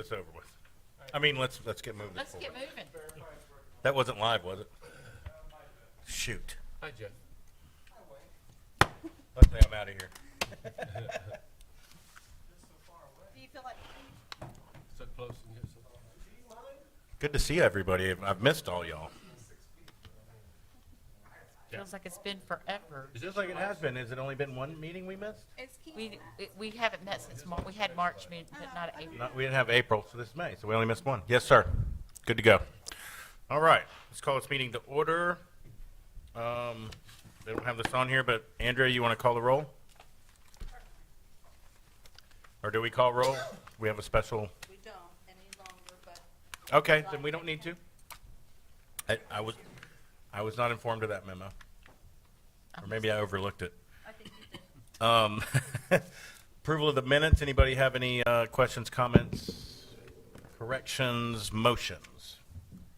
this over with. I mean, let's get moving. Let's get moving. That wasn't live, was it? Shoot. Hi, Jeff. Luckily, I'm out of here. Do you feel like So close and get some. Good to see everybody. I've missed all y'all. feels like it's been forever? It feels like it has been. Has it only been one meeting we missed? We haven't met since March. We had March meeting, but not April. We didn't have April, so this is May, so we only missed one. Yes, sir. Good to go. All right, let's call this meeting to order. They don't have this on here, but Andrea, you want to call the roll? Or do we call roll? We have a special. We don't any longer, but Okay, then we don't need to. I was not informed of that memo, or maybe I overlooked it. I think you did. Approval of the minutes. Anybody have any questions, comments, corrections, motions?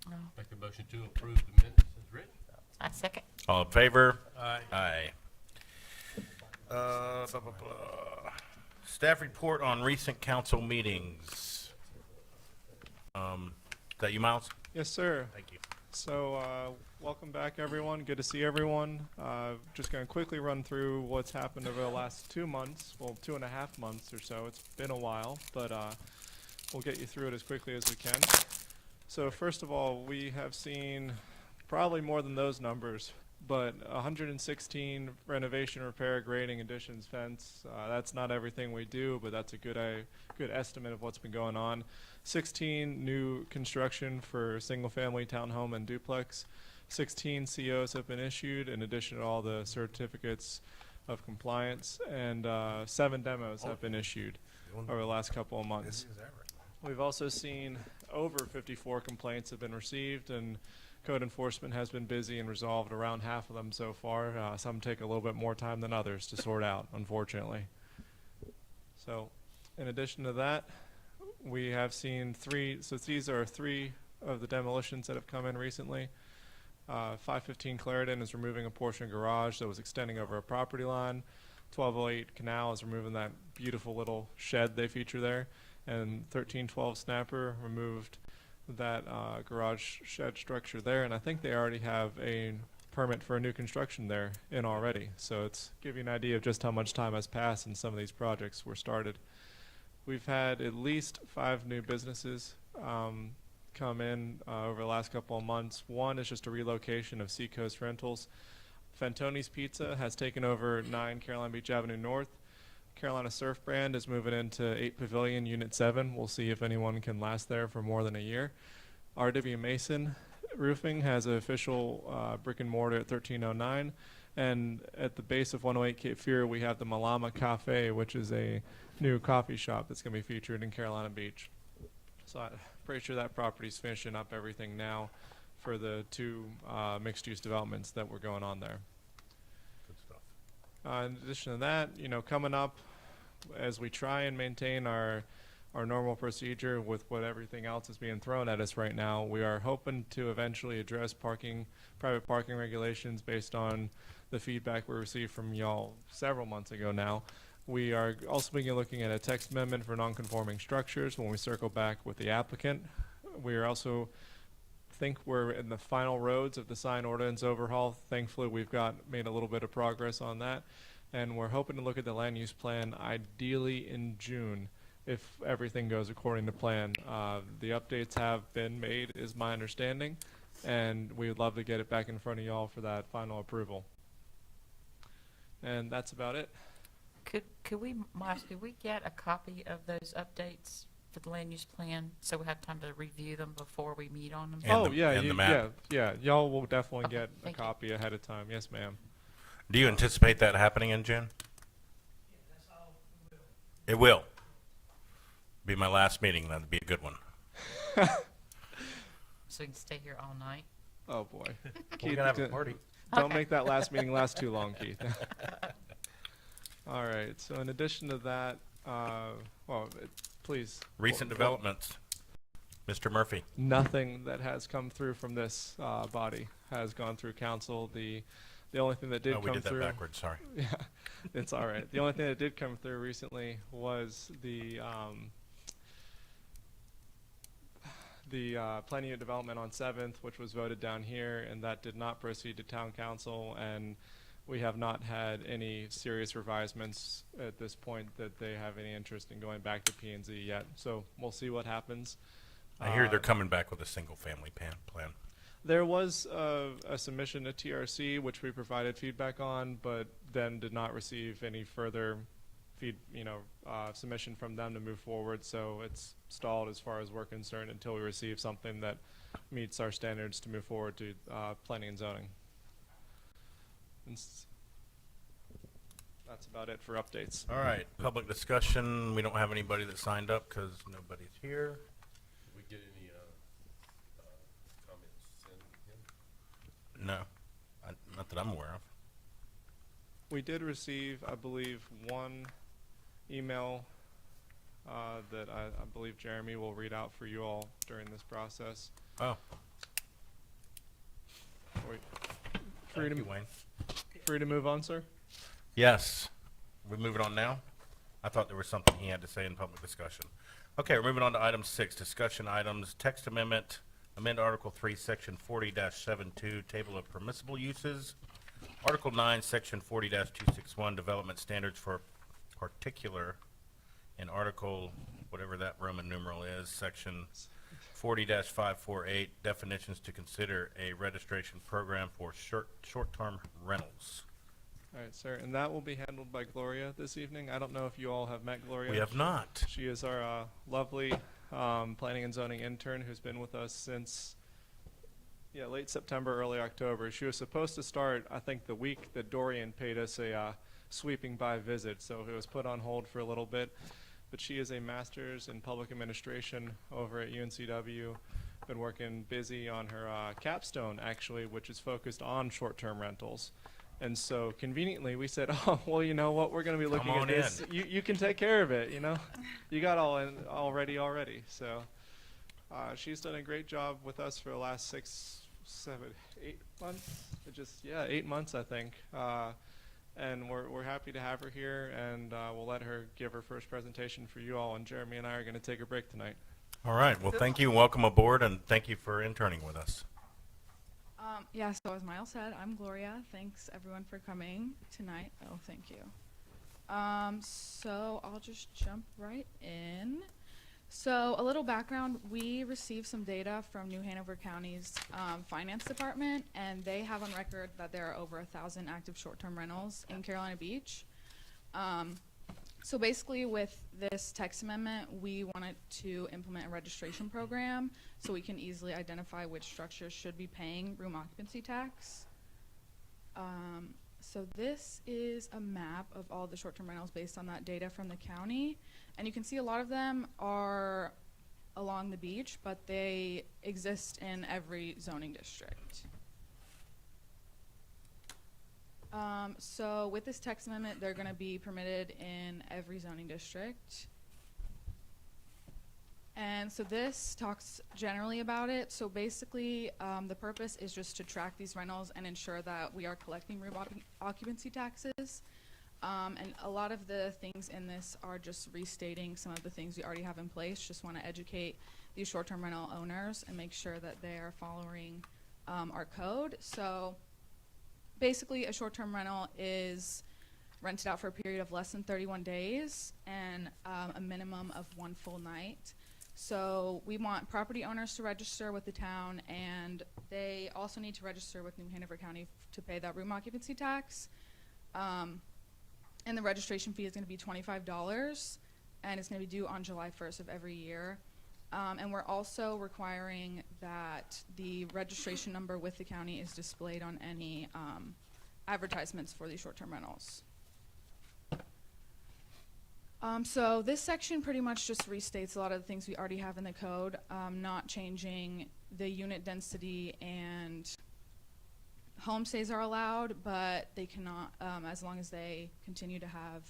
No. Make a motion to approve the minutes as written. I second. All in favor? Aye. Aye. Blah, blah, blah. Staff report on recent council meetings. Is that you, Miles? Yes, sir. Thank you. So, welcome back, everyone. Good to see everyone. Just going to quickly run through what's happened over the last 2 months, well, 2.5 months or so. It's been a while, but we'll get you through it as quickly as we can. So, first of all, we have seen probably more than those numbers, but 116 renovation, repair, grading, additions, fence. That's not everything we do, but that's a good estimate of what's been going on. 16 new construction for single-family townhome and duplex. 16 COs have been issued, in addition to all the certificates of compliance, and 7 demos have been issued over the last couple of months. We've also seen over 54 complaints have been received, and code enforcement has been busy and resolved around half of them so far. Some take a little bit more time than others to sort out, unfortunately. So, in addition to that, we have seen 3, so these are 3 of the demolitions that have come in recently. 515 Clarendon is removing a portion of garage that was extending over a property line. 1208 Canal is removing that beautiful little shed they feature there. And 1312 Snapper removed that garage shed structure there. And I think they already have a permit for a new construction there in already. So it's give you an idea of just how much time has passed and some of these projects were started. We've had at least 5 new businesses come in over the last couple of months. One is just a relocation of Seacoast Rentals. Fantoni's Pizza has taken over 9 Carolina Beach Avenue North. Carolina Surf Brand is moving into 8 Pavilion Unit 7. We'll see if anyone can last there for more than a year. R.W. Mason Roofing has an official brick and mortar at 1309. And at the base of 108 Cape Fear, we have the Malama Cafe, which is a new coffee shop that's going to be featured in Carolina Beach. So I'm pretty sure that property's finishing up everything now for the 2 mixed-use developments that were going on there. Good stuff. In addition to that, coming up as we try and maintain our normal procedure with what everything else is being thrown at us right now, we are hoping to eventually address private parking regulations based on the feedback we received from y'all several months ago now. We are also beginning looking at a text amendment for non-conforming structures when we circle back with the applicant. We are also think we're in the final roads of the sign ordinance overhaul. Thankfully, we've made a little bit of progress on that, and we're hoping to look at the land use plan ideally in June if everything goes according to plan. The updates have been made, is my understanding, and we would love to get it back in front of y'all for that final approval. And that's about it. Could we, Miles, could we get a copy of those updates for the land use plan so we have time to review them before we meet on them? And the map. Yeah. Y'all will definitely Okay, get a thank you. copy ahead of time. Yes, ma'am. Do you anticipate that happening in June? It will. Be my last meeting. That'd be a good one. So we can stay here all night? Oh boy. We're gonna have a party. Don't Okay. make that last meeting last too long, Keith. All right. So in addition to that, please. Recent developments. Mr. Murphy. Nothing that has come through from this body has gone through council. The only thing that did Oh, we come did that through. backwards. Sorry. Yeah, it's all right. The only thing that did come through recently was the the planning and development on 7th, which was voted down here, and that did not proceed to town council, and we have not had any serious revisements at this point that they have any interest in going back to P&Z yet. So we'll see what happens. I hear they're coming back with a single-family plan. There was a submission to TRC, which we provided feedback on, but then did not receive any further submission from them to move forward. So it's stalled as far as we're concerned until we receive something that meets our standards to move forward to planning and zoning. And that's about it for updates. All right, public discussion. We don't have anybody that signed up because nobody's here. Did we get any comments sent in? No, not that I'm aware of. We did receive, I believe, one email that I believe Jeremy will read out for you all during this process. Oh, Wait. Free thank to, you, Wayne. free to move on, sir? Yes. We're moving on now? I thought there was something he had to say in public discussion. Okay, we're moving on to item 6, discussion items, text amendment, amend Article 3, Section 40-72, Table of Permissible Uses. Article 9, Section 40-261, Development Standards for Particular, and Article, whatever that Roman numeral is, Section 40-548, Definitions to Consider a Registration Program for Short-Term Rentals. All right, sir. And that will be handled by Gloria this evening. I don't know if you all have met Gloria. We have not. She is our lovely planning and zoning intern who's been with us since late September, early October. She was supposed to start, I think, the week that Dorian paid us a sweeping by visit, so it was put on hold for a little bit. But she is a master's in public administration over at UNCW. Been working busy on her capstone, actually, which is focused on short-term rentals. And so conveniently we said, oh, well, you know what, we're going to be looking Come at on this. You can take care of it, you know. You got all in already. So she's done a great job with us for the last 6, 7, 8 months. 8 months, I think. And we're happy to have her here, and we'll let her give her first presentation for you all. And Jeremy and I are going to take a break tonight. All right, well, thank you, welcome aboard, and thank you for interning with us. So as Miles said, I'm Gloria. Thanks everyone for coming tonight. Oh, thank you. So I'll just jump right in. So a little background, we received some data from New Hanover County's finance department, and they have on record that there are over 1,000 active short-term rentals in Carolina Beach. So basically with this text amendment, we wanted to implement a registration program so we can easily identify which structures should be paying room occupancy tax. So this is a map of all the short-term rentals based on that data from the county. And you can see a lot of them are along the beach, but they exist in every zoning district. So with this text amendment, they're going to be permitted in every zoning district. And so this talks generally about it. So basically, the purpose is just to track these rentals and ensure that we are collecting room occupancy taxes. And a lot of the things in this are just restating some of the things we already have in place. Just want to educate these short-term rental owners and make sure that they are following our code. So basically, a short-term rental is rented out for a period of less than 31 days and a minimum of 1 full night. So we want property owners to register with the town, and they also need to register with New Hanover County to pay that room occupancy tax. And the registration fee is going to be $25, and it's going to be due on July 1st of every year. And we're also requiring that the registration number with the county is displayed on any advertisements for these short-term rentals. So this section pretty much just restates a lot of the things we already have in the code, not changing the unit density, and homestays are allowed, but they cannot, as long as they continue to have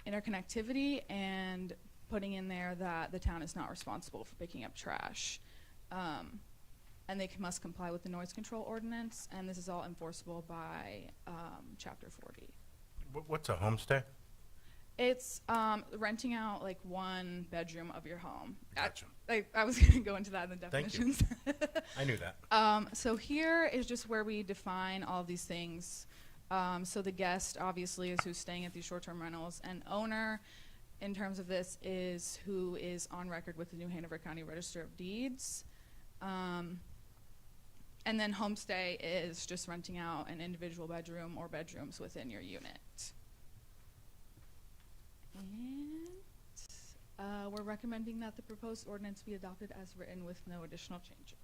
interconnectivity, and putting in there that the town is not responsible for picking up trash. And they must comply with the noise control ordinance, and this is all enforceable by Chapter 40. What's a homestay? It's renting out like one bedroom of your home. Gotcha. I was going to go into that in the Thank you. definitions. I knew that. So here is just where we define all of these things. So the guest obviously is who's staying at these short-term rentals, and owner in terms of this is who is on record with the New Hanover County Register of Deeds. And then homestay is just renting out an individual bedroom or bedrooms within your unit. And we're recommending that the proposed ordinance be adopted as written with no additional changes.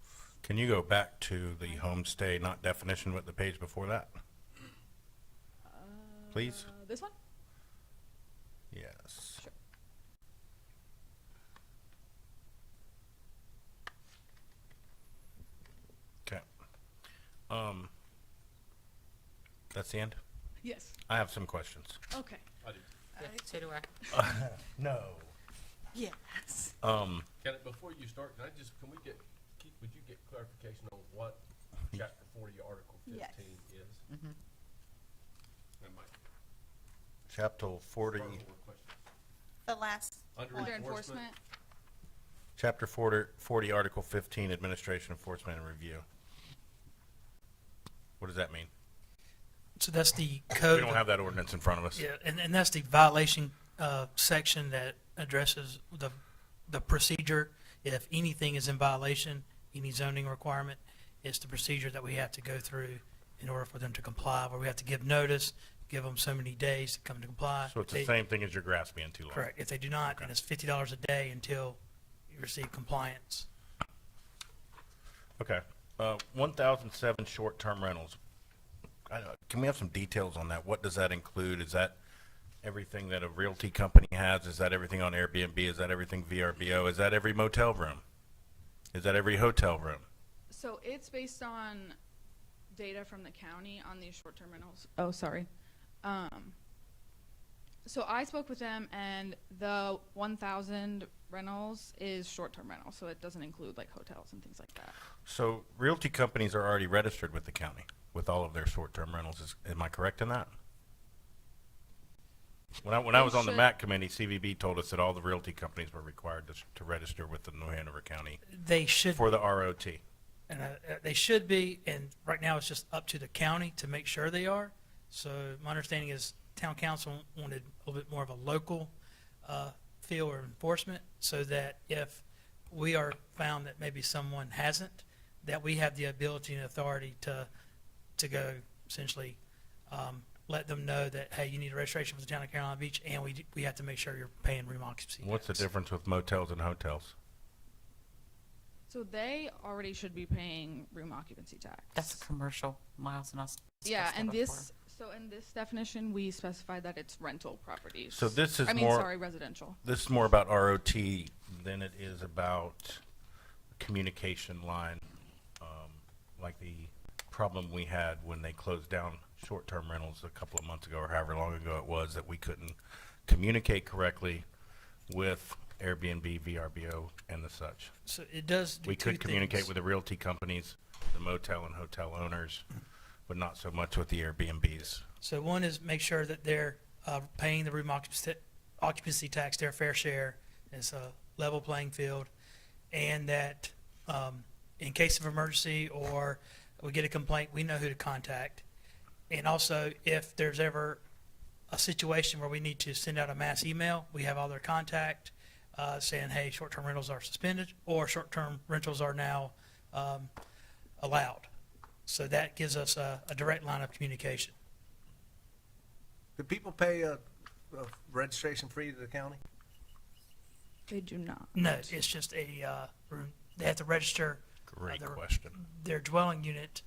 Can you go back to the homestay, not definition, but the page before that? Please? This one? Yes. Sure. Okay. That's the end? Yes. I have some questions. Okay. I do. Yeah, so do I. No. Yes. Can it, before you start, can I just, can we get, Keith, would you get clarification on what chapter 40, article 15 Yes. is? Mhm. That might Chapter 40, spur more questions. The last Under Under enforcement, enforcement. Chapter 40, Article 15, Administration, Enforcement, and Review. What does that mean? So that's the We code. don't have that ordinance in front of us. Yeah, and that's the violation section that addresses the procedure. If anything is in violation, any zoning requirement, it's the procedure that we have to go through in order for them to comply, where we have to give notice, give them so many days to come to comply. So it's the same thing as your grass being too long. Correct. If they do not, then Okay. it's $50 a day until you receive compliance. Okay. 1,007 short-term rentals. Can we have some details on that? What does that include? Is that everything that a realty company has? Is that everything on Airbnb? Is that everything VRBO? Is that every motel room? Is that every hotel room? So it's based on data from the county on these short-term rentals. Oh, sorry. So I spoke with them, and the 1,000 rentals is short-term rentals, so it doesn't include like hotels and things like that. So realty companies are already registered with the county with all of their short-term rentals. Am I correct in that? When I They was on the should- MAC committee, CVB told us that all the realty companies were required to register with the New Hanover County They should for the ROT. And they should be, and right now it's just up to the county to make sure they are. So my understanding is town council wanted a little bit more of a local feel or enforcement, so that if we are found that maybe someone hasn't, that we have the ability and authority to go essentially let them know that, hey, you need a registration for the town of Carolina Beach, and we have to make sure you're paying room occupancy What's the tax. difference with motels and hotels? So they already should be paying room occupancy tax. That's a commercial, Miles and us. Yeah, discussed and that this, so in this definition, we specified that it's rental properties. So this is I mean, more- sorry, residential. This is more about ROT than it is about communication line, like the problem we had when they closed down short-term rentals a couple of months ago, or however long ago it was, that we couldn't communicate correctly with Airbnb, VRBO, and the such. So it does do We two could communicate things. with the realty companies, the motel and hotel owners, but not so much with the Airbnbs. So one is make sure that they're paying the room occupancy tax, their fair share, it's a level playing field, and that in case of emergency or we get a complaint, we know who to contact. And also, if there's ever a situation where we need to send out a mass email, we have all their contact saying, hey, short-term rentals are suspended or short-term rentals are now allowed. So that gives us a direct line of communication. Do people pay a registration fee to the county? They do not. No, it's just a room. They have to register Great their- question. their dwelling unit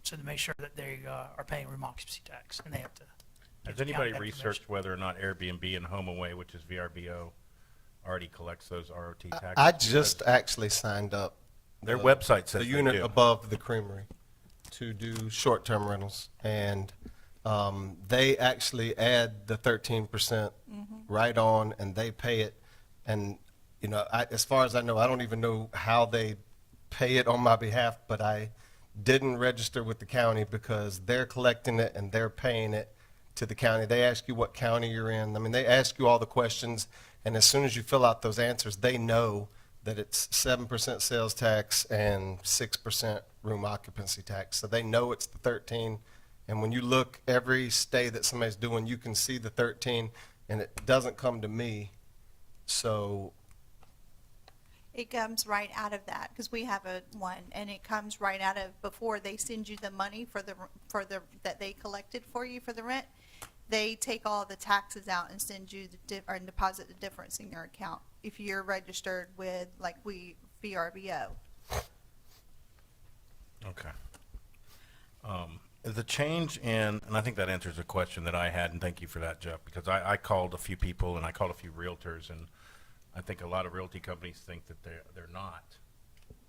so to make sure that they are paying room occupancy tax, and they have to. Has give the anybody county that researched information. whether or not Airbnb and HomeAway, which is VRBO, already collects those ROT taxes? I just actually signed up. Their website says The they unit do. above the creamery to do short-term rentals. And they actually add the 13% right on, and they pay it. And, you know, as far as I know, I don't even know how they pay it on my behalf, but I didn't register with the county because they're collecting it and they're paying it to the county. They ask you what county you're in. I mean, they ask you all the questions, and as soon as you fill out those answers, they know that it's 7% sales tax and 6% room occupancy tax. So they know it's the 13. And when you look every stay that somebody's doing, you can see the 13, and it doesn't come to me. So It comes right out of that, because we have a one, and it comes right out of, before they send you the money for the, that they collected for you for the rent, they take all the taxes out and send you or deposit the difference in your account if you're registered with, like, VRBO. Okay. The change in, and I think that answers a question that I had, and thank you for that, Jeff, because I called a few people and I called a few realtors, and I think a lot of realty companies think that they're not.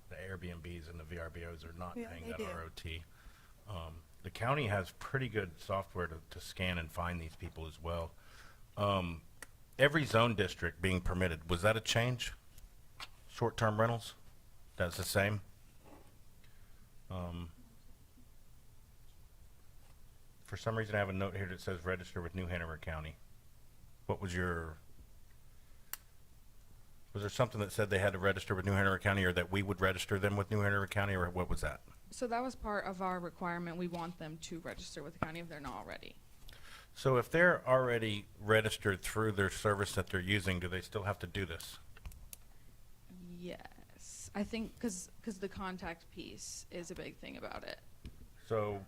The Airbnbs and the VRBOs are not Yeah, paying they that do. ROT. The county has pretty good software to scan and find these people as well. Every zone district being permitted, was that a change? Short-term rentals? That's the same? For some reason, I have a note here that says register with New Hanover County. What was your, was there something that said they had to register with New Hanover County, or that we would register them with New Hanover County, or what was that? So that was part of our requirement. We want them to register with the county if they're not already. So if they're already registered through their service that they're using, do they still have to do this? Yes, I think because the contact piece is a big thing about it. So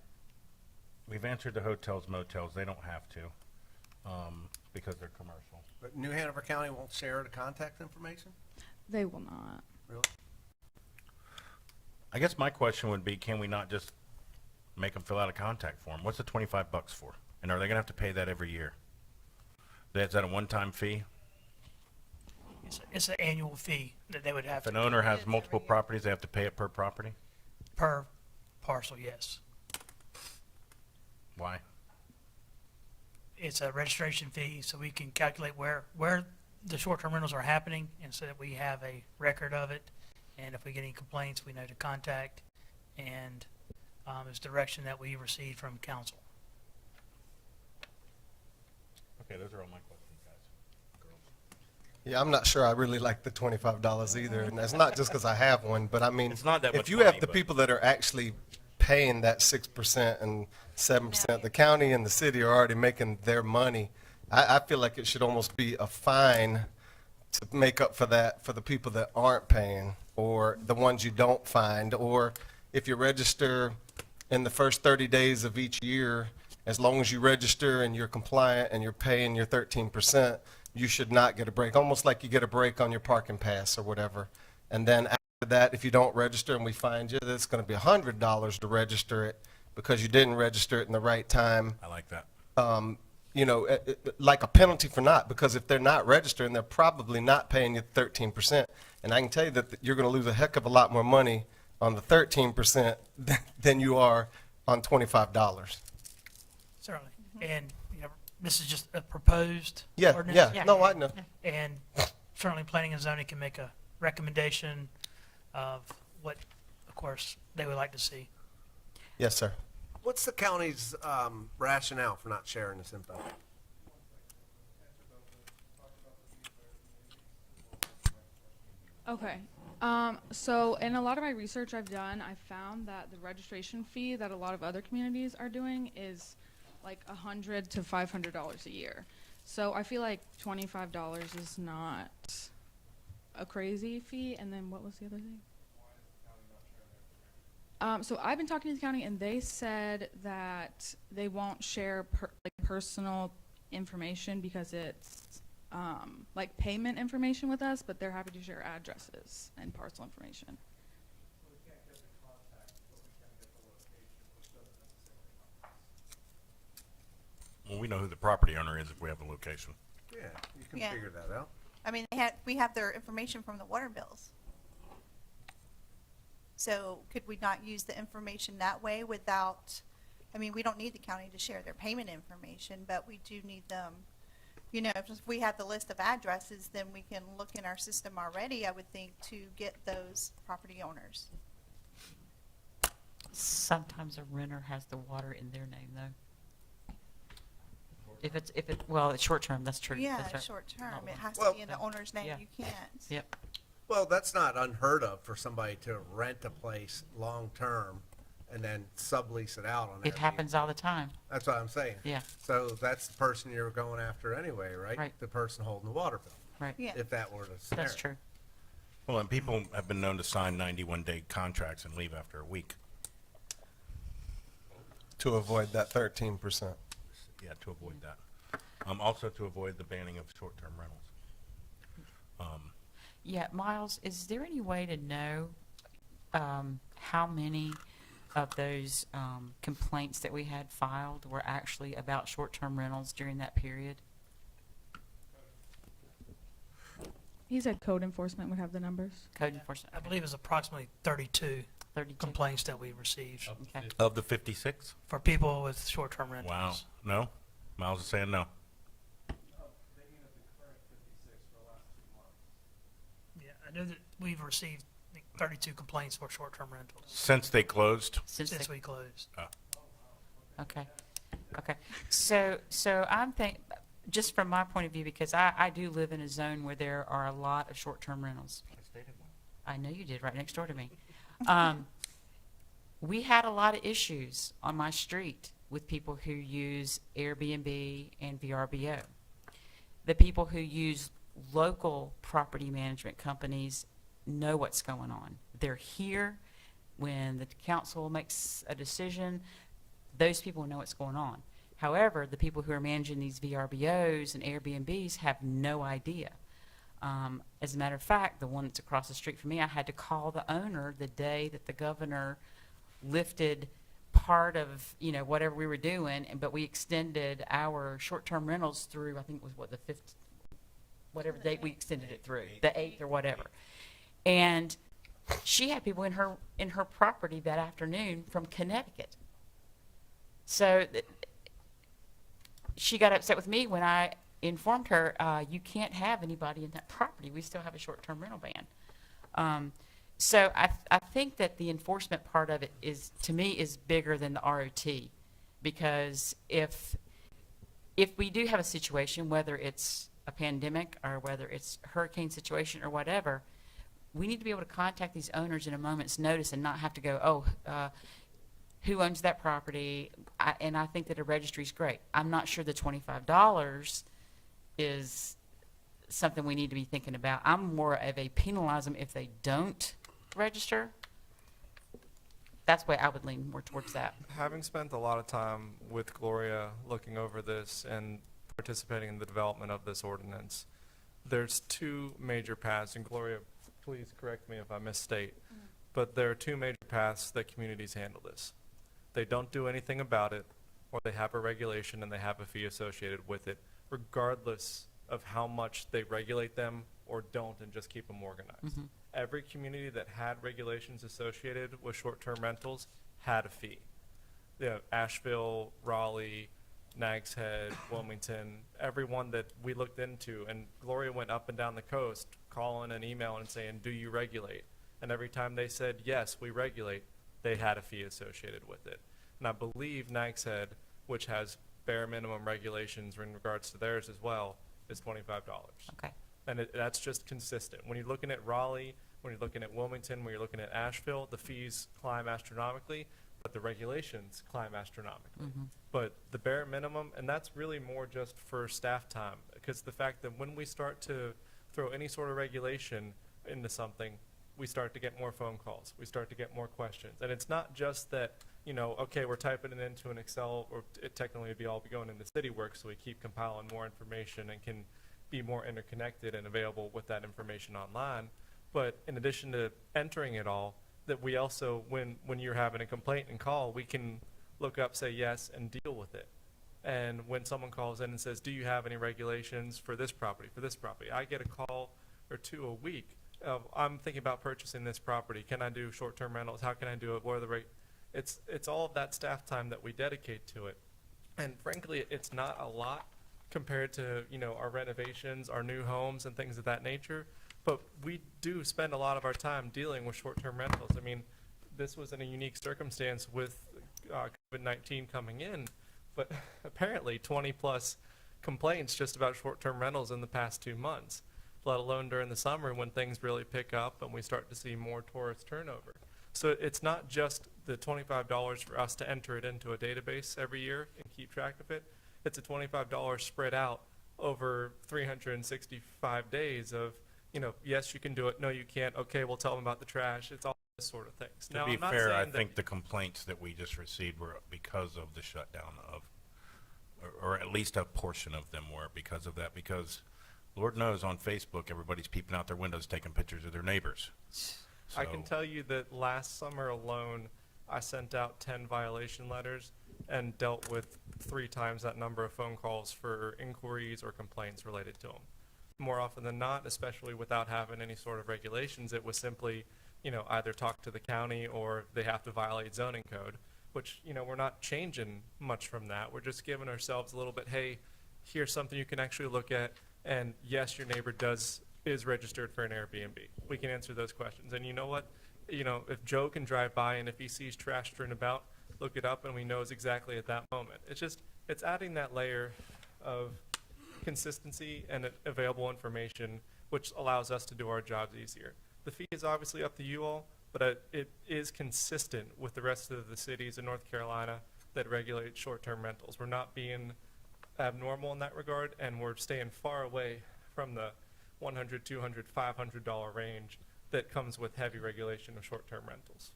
we've answered the hotels, motels, they don't have to, because they're commercial. But New Hanover County won't share the contact information? They will not. Really? I guess my question would be, can we not just make them fill out a contact form? What's the $25 for? And are they gonna have to pay that every year? Is that a one-time fee? It's an annual fee that they would have If an to owner has Yes, multiple every year. properties, they have to pay it per property? per parcel, yes. Why? It's a registration fee, so we can calculate where the short-term rentals are happening, and so that we have a record of it. And if we get any complaints, we know to contact, and it's direction that we received from council. Okay, those are all my questions, guys. yeah, I'm not sure I really like the $25 either. And that's not just because I have one, but I mean, It's not that if much you money, have the but- people that are actually paying that 6% and 7%, the county and the city are already making their money. I feel like it should almost be a fine to make up for that for the people that aren't paying, or the ones you don't find, or if you register in the first 30 days of each year, as long as you register and you're compliant and you're paying your 13%, you should not get a break, almost like you get a break on your parking pass or whatever. And then after that, if you don't register and we find you, that's going to be $100 to register it because you didn't register it in the right time. I like that. You know, like a penalty for not, because if they're not registering, they're probably not paying you 13%. And I can tell you that you're going to lose a heck of a lot more money on the 13% than you are on $25. Certainly. And, this is just a proposed Yeah, ordinance. yeah, no, I know. And certainly planning and zoning can make a recommendation of what, of course, they would like to see. Yes, sir. What's the county's rationale for not sharing this info? Okay. So in a lot of my research I've done, I found that the registration fee that a lot of other communities are doing is like $100 to $500 a year. So I feel like $25 is not a crazy fee. And then what was the other thing? So I've been talking to the county, and they said that they won't share personal information because it's like payment information with us, but they're happy to share addresses and parcel information. Well, we know who the property owner is if we have the location. Yeah, you can Yeah. figure that out. I mean, we have their information from the water bills. So could we not use the information that way without, I mean, we don't need the county to share their payment information, but we do need them. You know, if we have the list of addresses, then we can look in our system already, I would think, to get those property owners. Sometimes a renter has the water in their name, though. If it's short term, that's true. Yeah, That's right. short term, it has Well- to be in the owner's name, Yeah. you can't. Yep. Well, that's not unheard of for somebody to rent a place long-term and then sublease it out on It Airbnb. happens all the time. That's what I'm saying. Yeah, So that's the person you're going after anyway, right? Right. The person holding the water bill, right. Yeah. if that were the scenario. That's true. Well, and people have been known to sign 91-day contracts and leave after a week. To avoid that 13%. Yeah, to avoid that. Also to avoid the banning of short-term rentals. Yeah, Miles, is there any way to know how many of those complaints that we had filed were actually about short-term rentals during that period? He said code enforcement would have the numbers. Code enforcement, I believe it's approximately 32 32? complaints that we received Okay. Of the 56? for people with short-term rentals. Wow. No? Miles is saying no. Yeah, I know that we've received I think, 32 complaints for short-term rentals Since they closed? Since since they- we closed. Okay, okay. So just from my point of view, because I do live in a zone where there are a lot of short-term rentals. I know you did, right next door to me. We had a lot of issues on my street with people who use Airbnb and VRBO. The people who use local property management companies know what's going on. They're here when the council makes a decision. Those people know what's going on. However, the people who are managing these VRBOs and Airbnbs have no idea. As a matter of fact, the one that's across the street from me, I had to call the owner the day that the governor lifted part of, whatever we were doing, but we extended our short-term rentals through, I think it was the 5th, whatever date we extended it through, the 8th or whatever. And she had people in her property that afternoon from Connecticut. So she got upset with me when I informed her, you can't have anybody in that property. We still have a short-term rental ban. So I think that the enforcement part of it to me, is bigger than the ROT, because if we do have a situation, whether it's a pandemic or whether it's a hurricane situation or whatever, we need to be able to contact these owners in a moment's notice and not have to go, who owns that property? And I think that a registry is great. I'm not sure the $25 is something we need to be thinking about. I'm more of a penalize them if they don't register. That's why I would lean more towards that. Having spent a lot of time with Gloria looking over this and participating in the development of this ordinance, there's two major paths, and Gloria, please correct me if I misstate, but there are two major paths that communities handle this. They don't do anything about it, or they have a regulation and they have a fee associated with it, regardless of how much they regulate them or don't and just keep them organized. Every community that had regulations associated with short-term rentals had a fee. Asheville, Raleigh, Nags Head, Wilmington, everyone that we looked into, and Gloria went up and down the coast calling and emailing and saying, do you regulate? And every time they said, yes, we regulate, they had a fee associated with it. And I believe Nags Head, which has bare minimum regulations in regards to theirs as well, is $25. Okay. And that's just consistent. When you're looking at Raleigh, when you're looking at Wilmington, when you're looking at Asheville, the fees climb astronomically, but the regulations climb astronomically. But the bare minimum, and that's really more just for staff time, because the fact that when we start to throw any sort of regulation into something, we start to get more phone calls. We start to get more questions. And it's not just that, okay, we're typing it into an Excel, or it technically would be all going into CityWorks, so we keep compiling more information and can be more interconnected and available with that information online. But in addition to entering it all, that we also, when you're having a complaint and call, we can look up, say yes, and deal with it. And when someone calls in and says, do you have any regulations for this property, I get a call or two a week. I'm thinking about purchasing this property. Can I do short-term rentals? How can I do it? What are the rate? It's all of that staff time that we dedicate to it. And frankly, it's not a lot compared to, our renovations, our new homes and things of that nature. But we do spend a lot of our time dealing with short-term rentals. I mean, this was in a unique circumstance with COVID-19 coming in, but apparently 20 plus complaints just about short-term rentals in the past 2 months. let alone during the summer when things really pick up and we start to see more tourist turnover. So it's not just the $25 for us to enter it into a database every year and keep track of it. It's a $25 spread out over 365 days of, yes, you can do it. No, you can't. Okay, we'll tell them about the trash. It's all this sort of things. To Now, be I'm not fair, I saying that- think the complaints that we just received were because of the shutdown of, or at least a portion of them were because of that, because Lord knows on Facebook, everybody's peeping out their windows, taking pictures of their neighbors. I can So- tell you that last summer alone, I sent out 10 violation letters and dealt with 3 times that number of phone calls for inquiries or complaints related to them. More often than not, especially without having any sort of regulations, it was simply, either talk to the county or they have to violate zoning code, which, we're not changing much from that. We're just giving ourselves a little bit, hey, here's something you can actually look at, and yes, your neighbor is registered for an Airbnb. We can answer those questions. And you know what? If Joe can drive by and if he sees trash strewn about, look it up and we knows exactly at that moment. It's adding that layer of consistency and available information, which allows us to do our jobs easier. The fee is obviously up to you all, but it is consistent with the rest of the cities in North Carolina that regulate short-term rentals. We're not being abnormal in that regard, and we're staying far away from the $100, $200, $500 range that comes with heavy regulation of short-term rentals.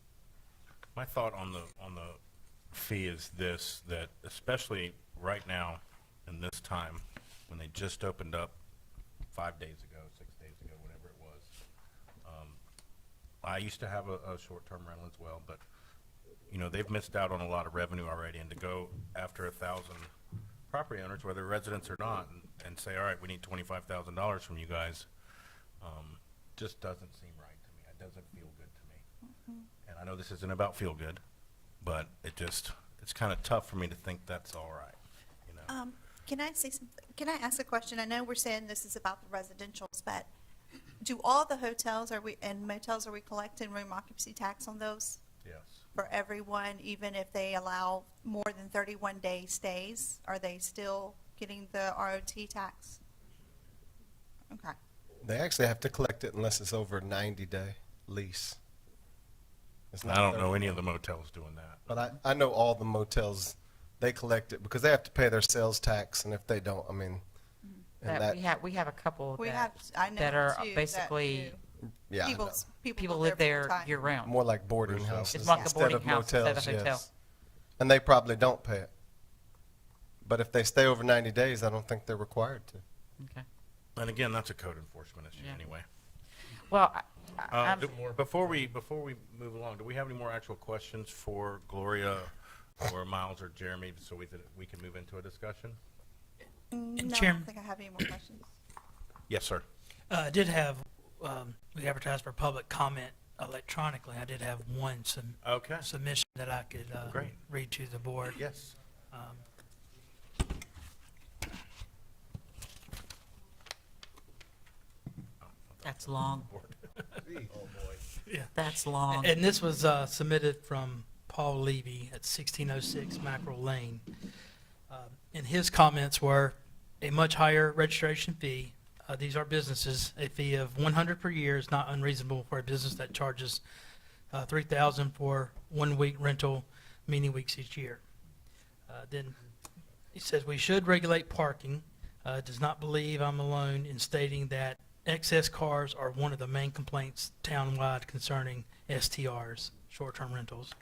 My thought on the fee is this, that especially right now in this time when they just opened up 5 days ago, 6 days ago, whatever it was. I used to have a short-term rental as well, but they've missed out on a lot of revenue already, and to go after 1,000 property owners, whether residents or not, and say, all right, we need $25,000 from you guys, just doesn't seem right to me. It doesn't feel good to me. And I know this isn't about feel good, but it's kind of tough for me to think that's all right. Can I say something? Can I ask a question? I know we're saying this is about the residentials, but do all the hotels and motels, are we collecting room occupancy tax on those Yes. for everyone, even if they allow more than 31-day stays? Are they still getting the ROT tax? Okay. They actually have to collect it unless it's over a 90-day lease. It's I don't know any of the motels doing that. But I know all the motels, they collect it because they have to pay their sales tax, and if they don't, and We have a couple We have, I know that are too, basically, yeah, I know. people live there full-time. year-round. More like boarding It's houses like a instead boarding of house instead of motels, hotel. yes. And they probably don't pay it. But if they stay over 90 days, I don't think they're required to. Okay. And again, that's a code enforcement issue Yeah. anyway. Well, I'm, Before we move along, do we have any more actual questions for Gloria or Miles or Jeremy so we can move into a discussion? No, I Chairman. don't think I have any more questions. Yes, sir. I did have, we advertised for public comment electronically. I did have one Okay. submission that I could Great. read to the board. Yes. that's long. Oh, boy. That's long. And this was submitted from Paul Levy at 1606 Mackerel Lane. And his comments were a much higher registration fee. These are businesses. A fee of $100 per year is not unreasonable for a business that charges $3,000 for 1 week rental, meaning weeks each year. Then he says we should regulate parking. Does not believe I'm alone in stating that excess cars are one of the main complaints townwide concerning STRs, short-term rentals.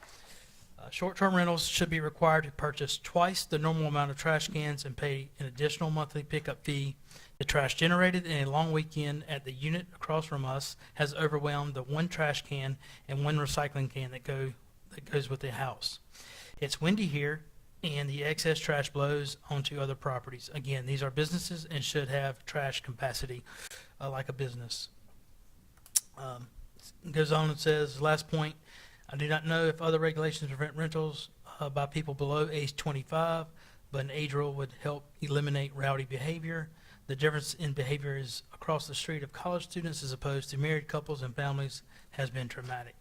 Short-term rentals should be required to purchase twice the normal amount of trash cans and pay an additional monthly pickup fee. The trash generated in a long weekend at the unit across from us has overwhelmed the one trash can and one recycling can that goes with the house. It's windy here, and the excess trash blows onto other properties. Again, these are businesses and should have trash capacity like a business. Goes on and says, last point, I do not know if other regulations prevent rentals by people below age 25, but an age rule would help eliminate rowdy behavior. The difference in behavior is across the street of college students as opposed to married couples and families has been traumatic.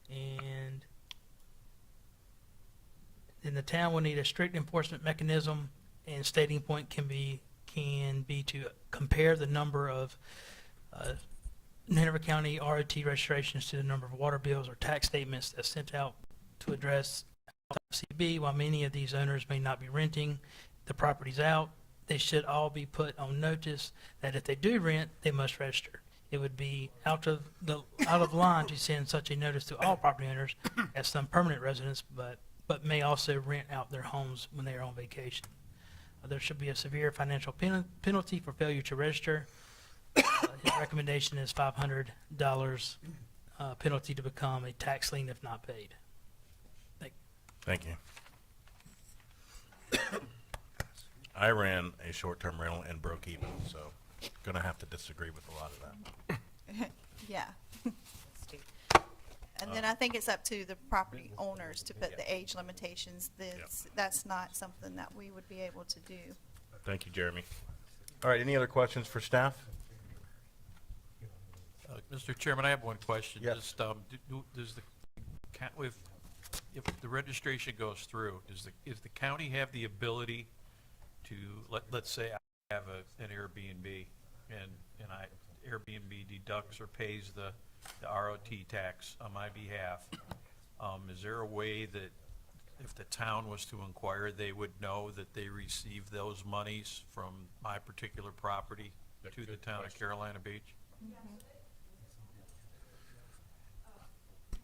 And then the town will need a strict enforcement mechanism, and stating point can can be to compare the number of Hanover County ROT registrations to the number of water bills or tax statements that's sent out to address CB. While many of these owners may not be renting the properties out, they should all be put on notice that if they do rent, they must register. It would be out of line to send such a notice to all property owners as some permanent residents, but may also rent out their homes when they are on vacation. There should be a severe financial penalty for failure to register. His recommendation is $500 penalty to become a tax lien if not paid. Thank you. I ran a short-term rental and broke even, so gonna have to disagree with a lot of that. Yeah. And then I think it's up to the property owners to put the age limitations. That's not something that we would be able to do. Thank you, Jeremy. All right, any other questions for staff? Mr. Chairman, I have one question. Yes. Just, does the, if the registration goes through, does the county have the ability to, let's say I have an Airbnb and Airbnb deducts or pays the ROT tax on my behalf, is there a way that if the town was to inquire, they would know that they received those monies from my particular property to the town of Carolina Beach?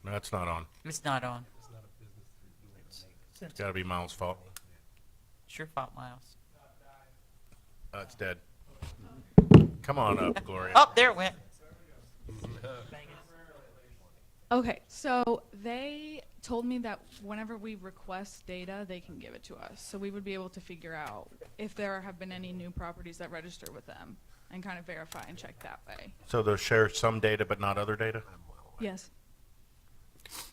No, it's not on. It's not on. It's gotta be Miles' fault. It's your fault, Miles. It's dead. Come on up, Gloria. Oh, there it went. Okay, so they told me that whenever we request data, they can give it to us. So we would be able to figure out if there have been any new properties that register with them and kind of verify and check that way. So they'll share some data but not other data? Yes.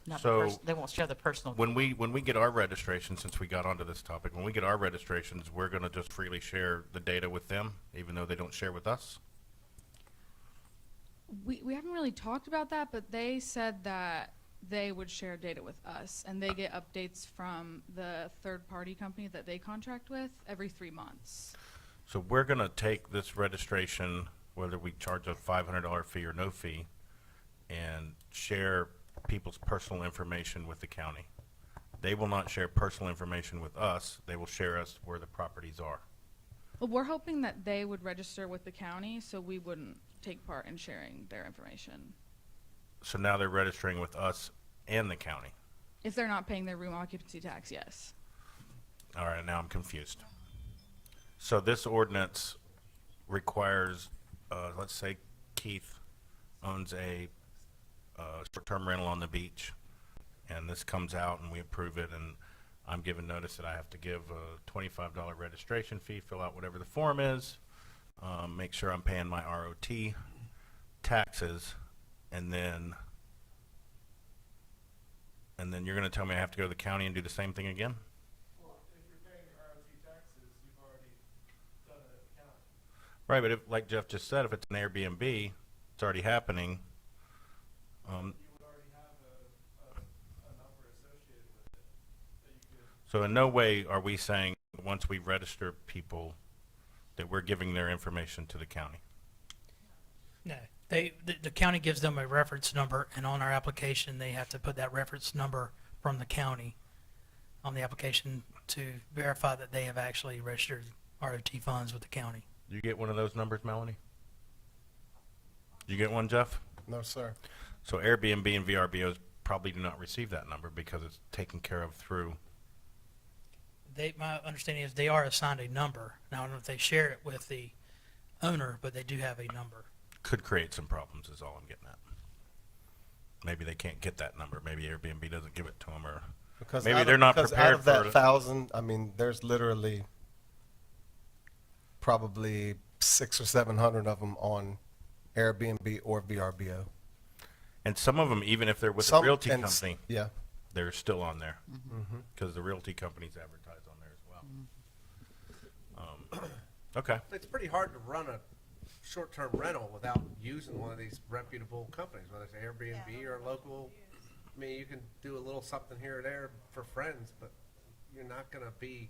Not the So- they won't share the personal. When we get our registration, since we got onto this topic, when we get our registrations, we're gonna just freely share the data with them, even though they don't share with us? We haven't really talked about that, but they said that they would share data with us, and they get updates from the third-party company that they contract with every 3 months. So we're gonna take this registration, whether we charge a $500 fee or no fee, and share people's personal information with the county. They will not share personal information with us. They will share us where the properties are. Well, we're hoping that they would register with the county, so we wouldn't take part in sharing their information. So now they're registering with us and the county. If they're not paying their room occupancy tax, yes. All right, now I'm confused. So this ordinance requires, let's say Keith owns a short-term rental on the beach, and this comes out and we approve it, and I'm given notice that I have to give a $25 registration fee, fill out whatever the form is, make sure I'm paying my ROT taxes, and then you're going to tell me I have to go to the county and do the same thing again? Well, if you're paying your ROT taxes, you've already done it at the county. Right, but if, like Jeff just said, if it's an Airbnb, it's already happening. You would already have a number associated with it that you could. So in no way are we saying, once we register people, that we're giving their information to the county. No, the county gives them a reference number, and on our application, they have to put that reference number from the county on the application to verify that they have actually registered ROT funds with the county. You get one of those numbers, Melanie? You get one, Jeff? No, sir. So Airbnb and VRBOs probably do not receive that number because it's taken care of through. My understanding is they are assigned a number. Now, I don't know if they share it with the owner, but they do have a number. Could create some problems is all I'm getting at. Maybe they can't get that number. Maybe Airbnb doesn't give it to them, or Because maybe out of- they're not because prepared out of that for it. 1,000, I mean, there's literally probably 600 or 700 of them on Airbnb or VRBO. And some of them, even if they're with a Some- realty and s- company, Yeah. they're still on there Mhm. because the realty companies advertise on there as well. Okay. It's pretty hard to run a short-term rental without using one of these reputable companies, whether it's Airbnb or local. I mean, you can do a little something here or there for friends, but you're not gonna be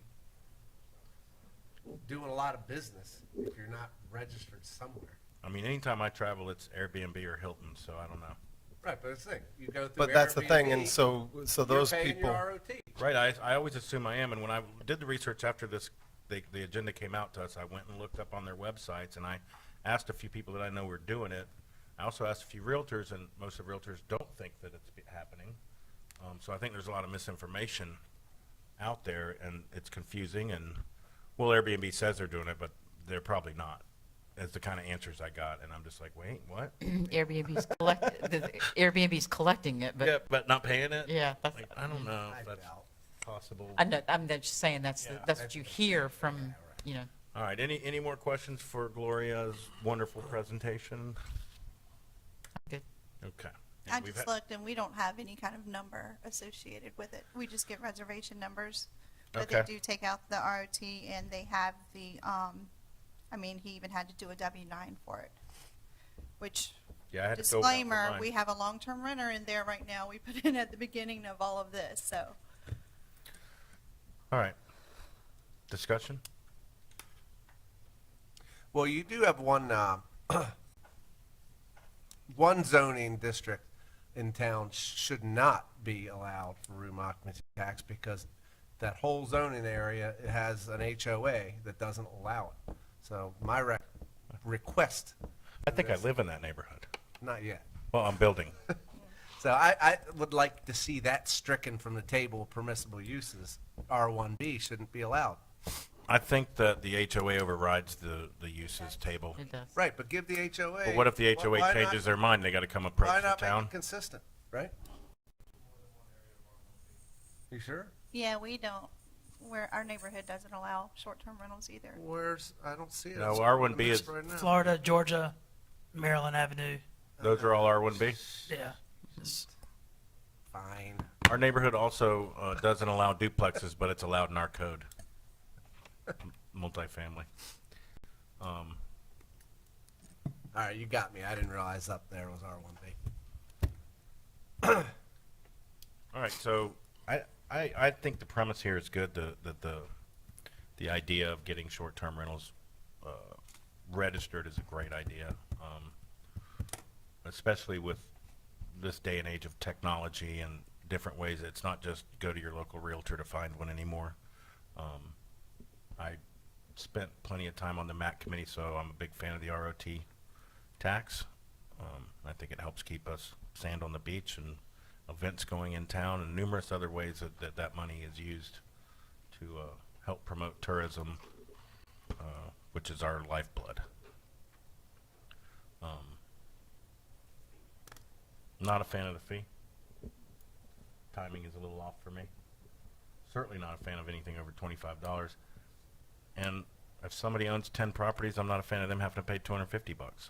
doing a lot of business if you're not registered somewhere. I mean, anytime I travel, it's Airbnb or Hilton, so I don't know. Right, but it's the thing, you go through But that's the thing, and Airbnb, so those you're paying people, your ROT. Right, I always assume I am, and when I did the research after this, the agenda came out to us, I went and looked up on their websites, and I asked a few people that I know were doing it. I also asked a few realtors, and most of the realtors don't think that it's happening. So I think there's a lot of misinformation out there, and it's confusing, and, well, Airbnb says they're doing it, but they're probably not, is the kind of answers I got, and I'm just like, wait, what? Airbnb's collecting it, Yeah, but, but not paying it? yeah, that's, Like, I don't know I if that's doubt. possible. I'm just saying, that's, Yeah. that's what you hear from, you know. All right, any more questions for Gloria's wonderful presentation? Good. Okay. I And we've just had- looked and we don't have any kind of number associated with it. We just get reservation numbers. But they Okay. do take out the ROT and they have the, I mean, he even had to do a W-9 for it. Which, Yeah, I had to fill that out for disclaimer, mine. we have a long-term renter in there right now. We put in at the beginning of all of this, so. All right. Discussion? Well, you do have one, one zoning district in town should not be allowed for room occupancy tax because that whole zoning area, it has an HOA that doesn't allow it. So my request, I think I live in that neighborhood. not yet. Well, I'm building. So I would like to see that stricken from the table of permissible uses. R1B shouldn't be allowed. I think that the HOA overrides the uses table. It does. Right, but give the HOA. But what if the HOA why not- changes their mind? They got to come Why approach the not make town? it consistent, right? You sure? Yeah, we don't, our neighborhood doesn't allow short-term rentals either. Where's, I don't see it. No, It's R1B on the list is- right now. Florida, Georgia, Maryland Avenue. Those are all R1B? Yeah. It's- Fine. Our neighborhood also doesn't allow duplexes, but it's allowed in our code. Multifamily. All right, you got me. I didn't realize up there was R1B. All right, so I think the premise here is good, the idea of getting short-term rentals registered is a great idea, especially with this day and age of technology and different ways. It's not just go to your local realtor to find one anymore. I spent plenty of time on the MAC committee, so I'm a big fan of the ROT tax. I think it helps keep us sand on the beach and events going in town and numerous other ways that money is used to help promote tourism, which is our lifeblood. Not a fan of the fee. Timing is a little off for me. Certainly not a fan of anything over $25. And if somebody owns 10 properties, I'm not a fan of them having to pay $250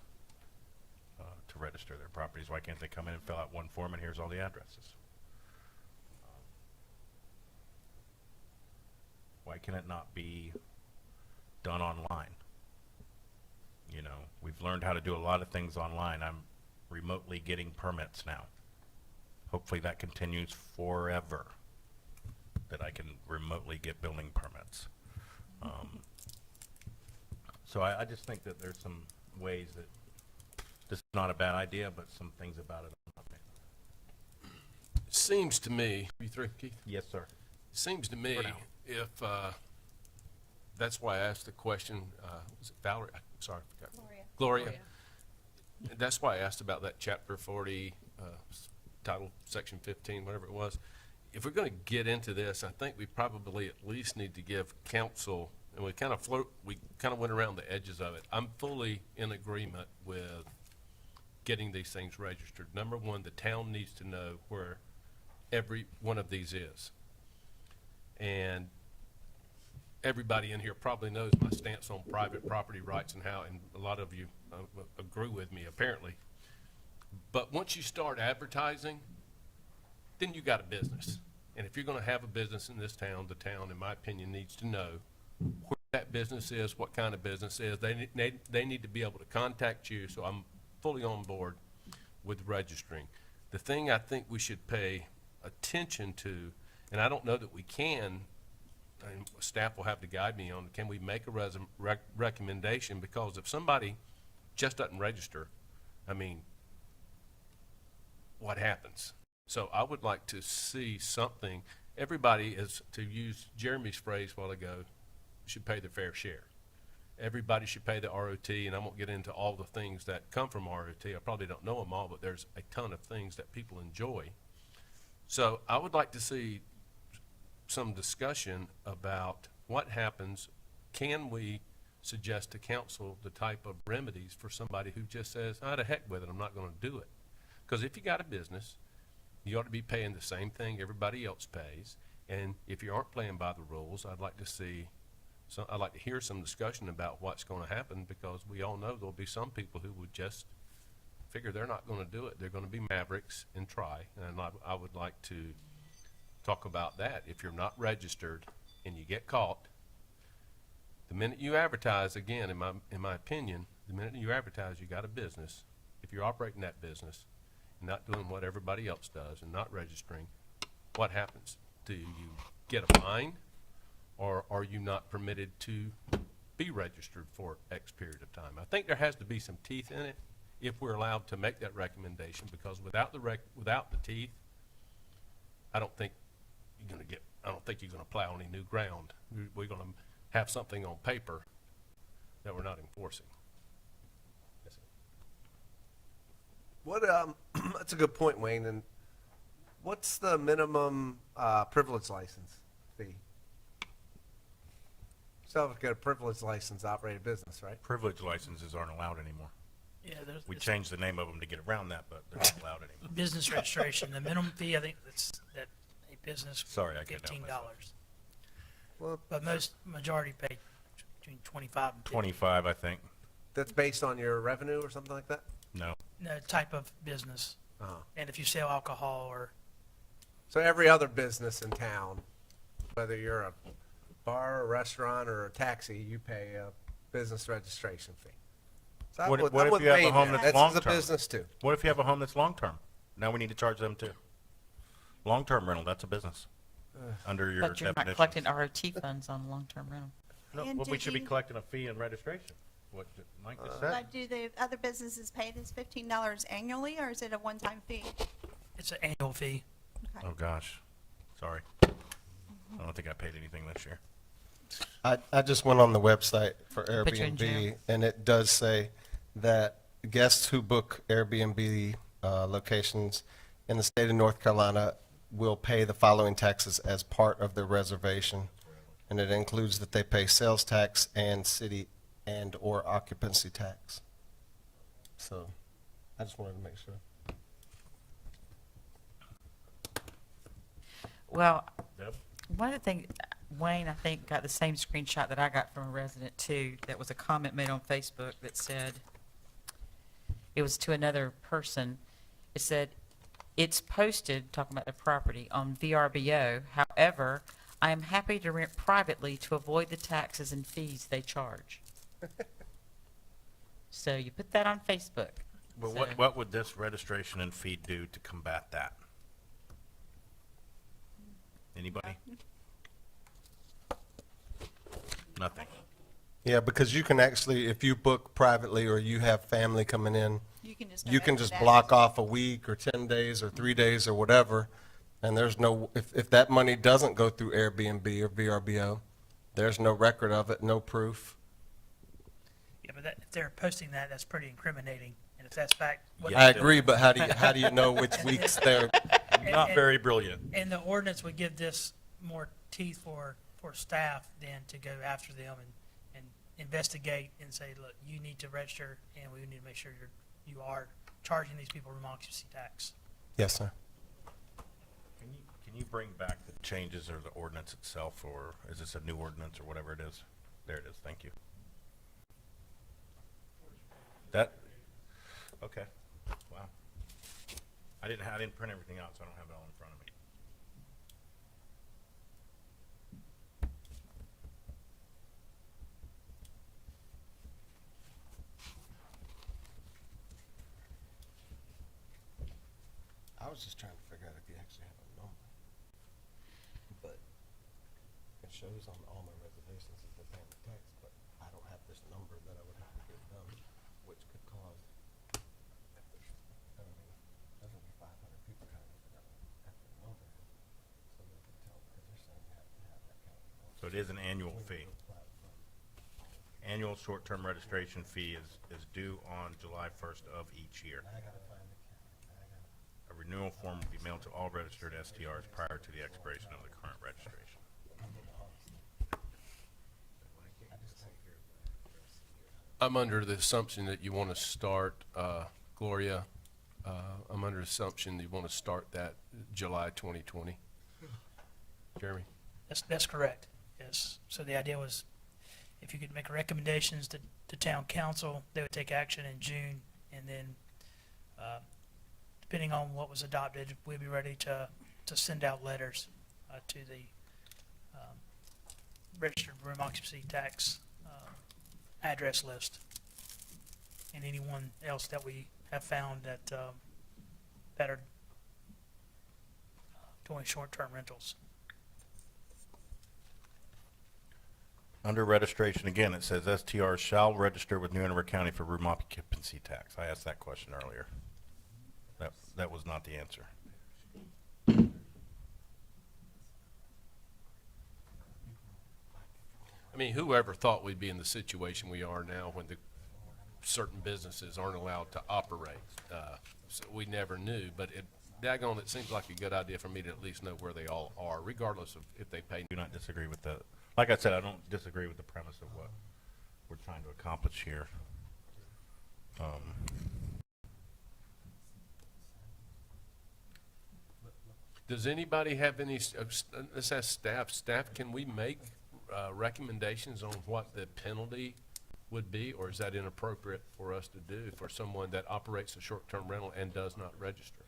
to register their properties. Why can't they come in and fill out one form and here's all the addresses? Why can it not be done online? You know, we've learned how to do a lot of things online. I'm remotely getting permits now. Hopefully that continues forever, that I can remotely get building permits. So I just think that there's some ways that this is not a bad idea, but some things about it I'm not a fan of. Seems to me, you through, Keith? Yes, sir. Seems to me, For now. if, that's why I asked the question, was it Valerie? I'm sorry, I forgot. Gloria. That's why I asked about that chapter 40, title, section 15, whatever it was. If we're going to get into this, I think we probably at least need to give counsel, and we kind of went around the edges of it. I'm fully in agreement with getting these things registered. Number one, the town needs to know where every one of these is. And everybody in here probably knows my stance on private property rights and how, and a lot of you agree with me apparently. But once you start advertising, then you got a business. And if you're going to have a business in this town, the town, in my opinion, needs to know where that business is, what kind of business it is. They need to be able to contact you, so I'm fully on board with registering. The thing I think we should pay attention to, and I don't know that we can and staff will have to guide me on, can we make a recommendation? Because if somebody just doesn't register, I mean, what happens? So I would like to see something, everybody is, to use Jeremy's phrase a while ago, should pay their fair share. Everybody should pay the ROT, and I won't get into all the things that come from ROT. I probably don't know them all, but there's a ton of things that people enjoy. So I would like to see some discussion about what happens. Can we suggest to council the type of remedies for somebody who just says, "Ah, to heck with it, I'm not going to do it"? Because if you got a business, you ought to be paying the same thing everybody else pays. And if you aren't playing by the rules, I'd like to hear some discussion about what's going to happen, because we all know there'll be some people who would just figure they're not going to do it. They're going to be mavericks and try. And I would like to talk about that. If you're not registered and you get caught, the minute you advertise, again, in my opinion, the minute you advertise you got a business, if you're operating that business and not doing what everybody else does and not registering, what happens? Do you get a fine, or are you not permitted to be registered for X period of time? I think there has to be some teeth in it if we're allowed to make that recommendation, because without the teeth, I don't think you're going to plow any new ground. We're going to have something on paper that we're not enforcing. Yes, sir. What, that's a good point, Wayne. And what's the minimum privilege license fee? So if you get a privilege license, to operate a business, right? Privilege licenses aren't allowed anymore. Yeah, there's We it's changed the name of them to get around that, but they're not allowed anymore. business registration. The minimum fee, I think, that's that a business Sorry, I get down $15. myself. Well, But majority pay between 25 and 50. 25, I think. that's based on your revenue or something like that? No. No, type of business. Uh-huh. And if you sell alcohol or, So every other business in town, whether you're a bar, a restaurant, or a taxi, you pay a business registration fee. So I'm What with- if I'm with you have a Wayne home there. that's a long-term? business too. What if you have a home that's long-term? Now we need to charge them too. Long-term rental, that's a business, under your But you're not definitions. collecting ROT funds on long-term rental. No, And well, we did should be you- collecting a fee and registration, what Mike just said. But do the other businesses pay this $15 annually, or is it a one-time fee? it's an annual fee. Oh, gosh. Sorry. I don't think I paid anything this year. I just went on the website for Put you in Airbnb, jail. and it does say that guests who book Airbnb locations in the state of North Carolina will pay the following taxes as part of their reservation. And it includes that they pay sales tax and city and/or occupancy tax. So I just wanted to make sure. Well, Deb? one of the things, Wayne, I think, got the same screenshot that I got from a resident too. That was a comment made on Facebook that said, it was to another person. It said, it's posted, talking about the property, on VRBO. However, I am happy to rent privately to avoid the taxes and fees they charge. So you put that on Facebook. But So- what would this registration and fee do to combat that? Anybody? Nothing. Yeah, because you can actually, if you book privately or you have family coming in, You can just. you can just block off a week or 10 days or 3 days or whatever, and there's no, if that money doesn't go through Airbnb or VRBO, there's no record of it, no proof. Yeah, but if they're posting that, that's pretty incriminating. And if that's fact, what Yeah. I agree, but how do you know which weeks they're, Not very brilliant. and the ordinance would give this more teeth for staff then to go after them and investigate and say, look, you need to register and we need to make sure you are charging these people room occupancy tax. yes, sir. Can you bring back the changes or the ordinance itself, or is this a new ordinance or whatever it is? There it is, thank you. That, okay, wow. I didn't print everything out, so I don't have it all in front of me. I was just trying to figure out if you actually have a number. But It shows on all my reservations that they're paying the tax, but I don't have this number that I would have to give them, which could cause, if there's, I don't know, there's gonna be 500 people trying to figure out what the number is. So they can tell, because they're saying you have to have that county. So it is an annual fee. Annual short-term registration fee is due on July 1st of each year. I gotta find the county, I gotta. A renewal form will be mailed to all registered STRs prior to the expiration of the current registration. I'm under the assumption that you want to start, Gloria, I'm under the assumption that you want to start that July 2020. Jeremy? That's correct, yes. So the idea was, if you could make recommendations to town council, they would take action in June, and then, depending on what was adopted, we'd be ready to send out letters to the registered room occupancy tax address list, and anyone else that we have found that are doing short-term rentals. Under registration, again, it says STRs shall register with New Hanover County for room occupancy tax. I asked that question earlier. That was not the answer. I mean, whoever thought we'd be in the situation we are now when the certain businesses aren't allowed to operate? So we never knew, but daggone, it seems like a good idea for me to at least know where they all are, regardless of if they pay. Do not disagree with that. Like I said, I don't disagree with the premise of what we're trying to accomplish here. Does anybody have any, let's ask staff, can we make recommendations on what the penalty would be, or is that inappropriate for us to do for someone that operates a short-term rental and does not register?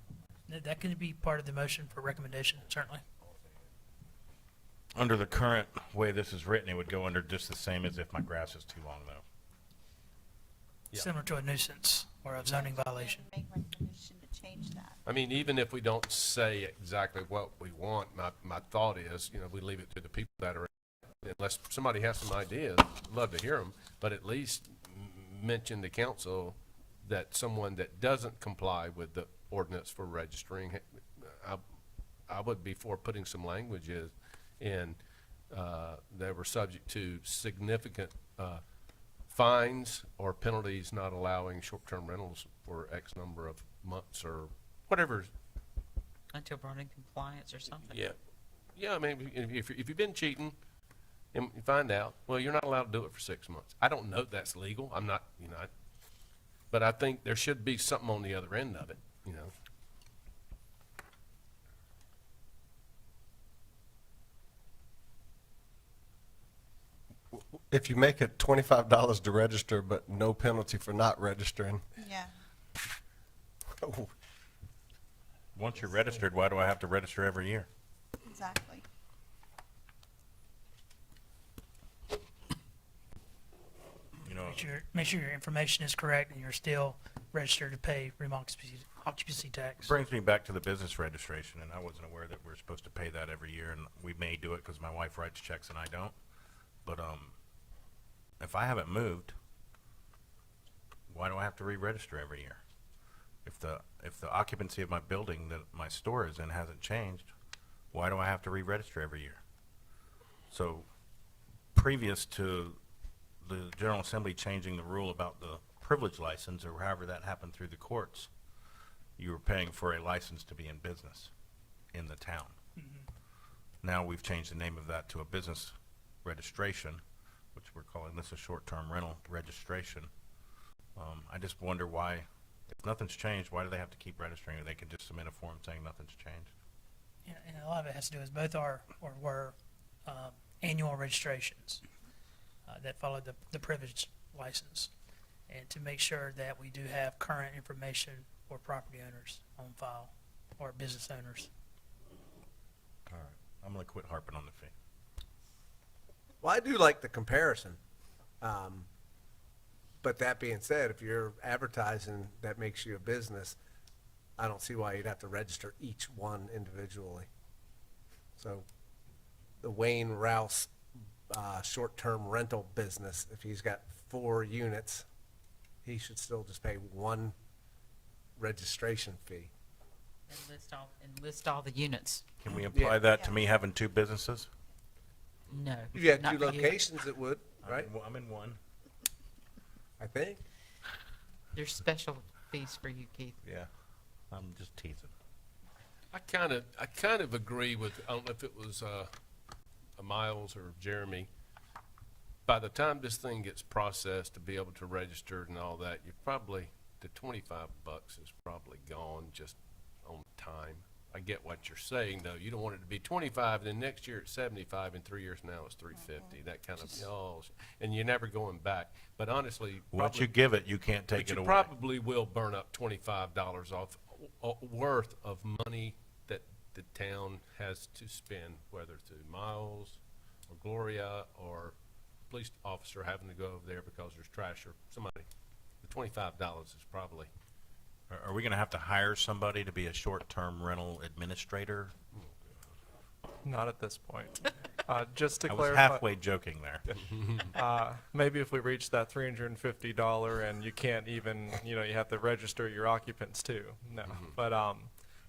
That can be part of the motion for recommendation, certainly. Under the current way this is written, it would go under just the same as if my grass is too long, though. Yeah. Similar to a nuisance or a zoning violation. Make recommendation to change that. I mean, even if we don't say exactly what we want, my thought is, we leave it to the people that are, unless somebody has some ideas, love to hear them, but at least mention to council that someone that doesn't comply with the ordinance for registering, I would be for putting some languages in, they were subject to significant fines or penalties not allowing short-term rentals for X number of months or whatever. Until brought in compliance or something. Yeah, I mean, if you've been cheating and you find out, well, you're not allowed to do it for 6 months. I don't know if that's legal. I'm not, but I think there should be something on the other end of it, If you make it $25 to register, but no penalty for not registering. Yeah. Once you're registered, why do I have to register every year? Exactly. Make sure your information is correct and you're still registered to pay room occupancy tax. Brings me back to the business registration, and I wasn't aware that we're supposed to pay that every year, and we may do it because my wife writes checks and I don't. But if I haven't moved, why do I have to re-register every year? If the occupancy of my building that my store is in hasn't changed, why do I have to re-register every year? So previous to the General Assembly changing the rule about the privilege license, or however that happened through the courts, you were paying for a license to be in business in the town. Now we've changed the name of that to a business registration, which we're calling this a short-term rental registration. I just wonder why, if nothing's changed, why do they have to keep registering? Or they can just submit a form saying nothing's changed. Yeah, and a lot of it has to do with both were annual registrations that followed the privilege license, and to make sure that we do have current information for property owners on file or business owners. All right, I'm gonna quit harping on the fee. Well, I do like the comparison. But that being said, if you're advertising that makes you a business, I don't see why you'd have to register each one individually. So the Wayne Rouse short-term rental business, if he's got 4 units, he should still just pay 1 registration fee. And list all the units. Can we apply that to Yeah. me having 2 businesses? No. If you had not 2 for you. locations, it would, right? I'm in one. I think. There's special fees for you, Keith. Yeah. I'm just teasing. I kind of agree with, I don't know if it was Miles or Jeremy. By the time this thing gets processed to be able to register and all that, you probably, the $25 is probably gone just on time. I get what you're saying, though. You don't want it to be 25, then next year it's 75, and 3 years from now it's 350. That kind of, and you're never going back. But honestly, Once probably- you give it, you can't take but it you away. probably will burn up $25 off worth of money that the town has to spend, whether through Miles or Gloria or police officer having to go over there because there's trash or somebody. The $25 is probably, Are we going to have to hire somebody to be a short-term rental administrator? Not at this point. Just to I was clarify, halfway joking there. maybe if we reach that $350 and you can't even, you have to register your occupants too. No, but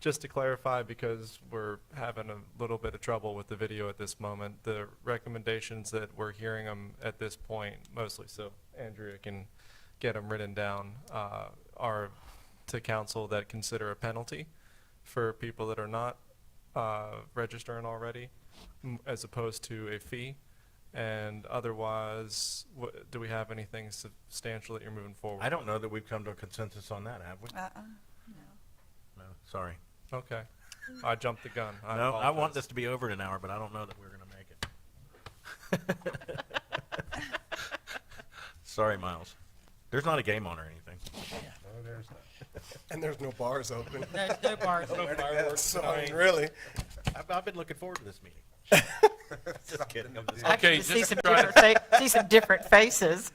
just to clarify, because we're having a little bit of trouble with the video at this moment, the recommendations that we're hearing them at this point, mostly so Andrea can get them written down, are to council that consider a penalty for people that are not registering already, as opposed to a fee. And otherwise, do we have anything substantial that you're moving forward? I don't know that we've come to a consensus on that, have we? No. No, sorry. Okay. I jumped the gun. No, I want apologize. this to be over in an hour, but I don't know that we're going to make it. Sorry, Miles. There's not a game on or anything. No, there's not. And there's no bars open. There's no bars. So, I mean, really. I've been looking forward to this meeting. Just kidding. I'm just- Okay, Actually, see just some to try different, see some different faces.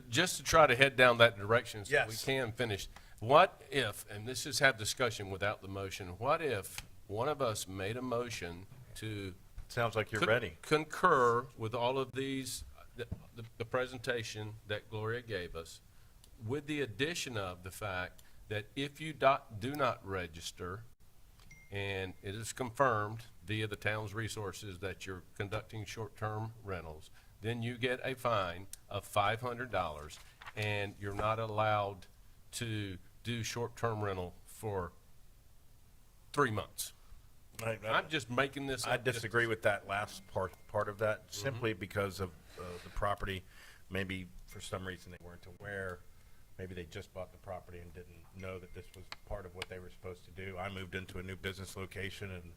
just to try to head down that direction so we Yes. can finish. What if, and this is have discussion without the motion, what if one of us made a motion to Sounds like you're con- ready. concur with all of these, the presentation that Gloria gave us, with the addition of the fact that if you do not register, and it is confirmed via the town's resources that you're conducting short-term rentals, then you get a fine of $500, and you're not allowed to do short-term rental for 3 months. I'm just making this I up just- disagree with that last part of that, simply because of the property. Maybe for some reason they weren't aware. Maybe they just bought the property and didn't know that this was part of what they were supposed to do. I moved into a new business location and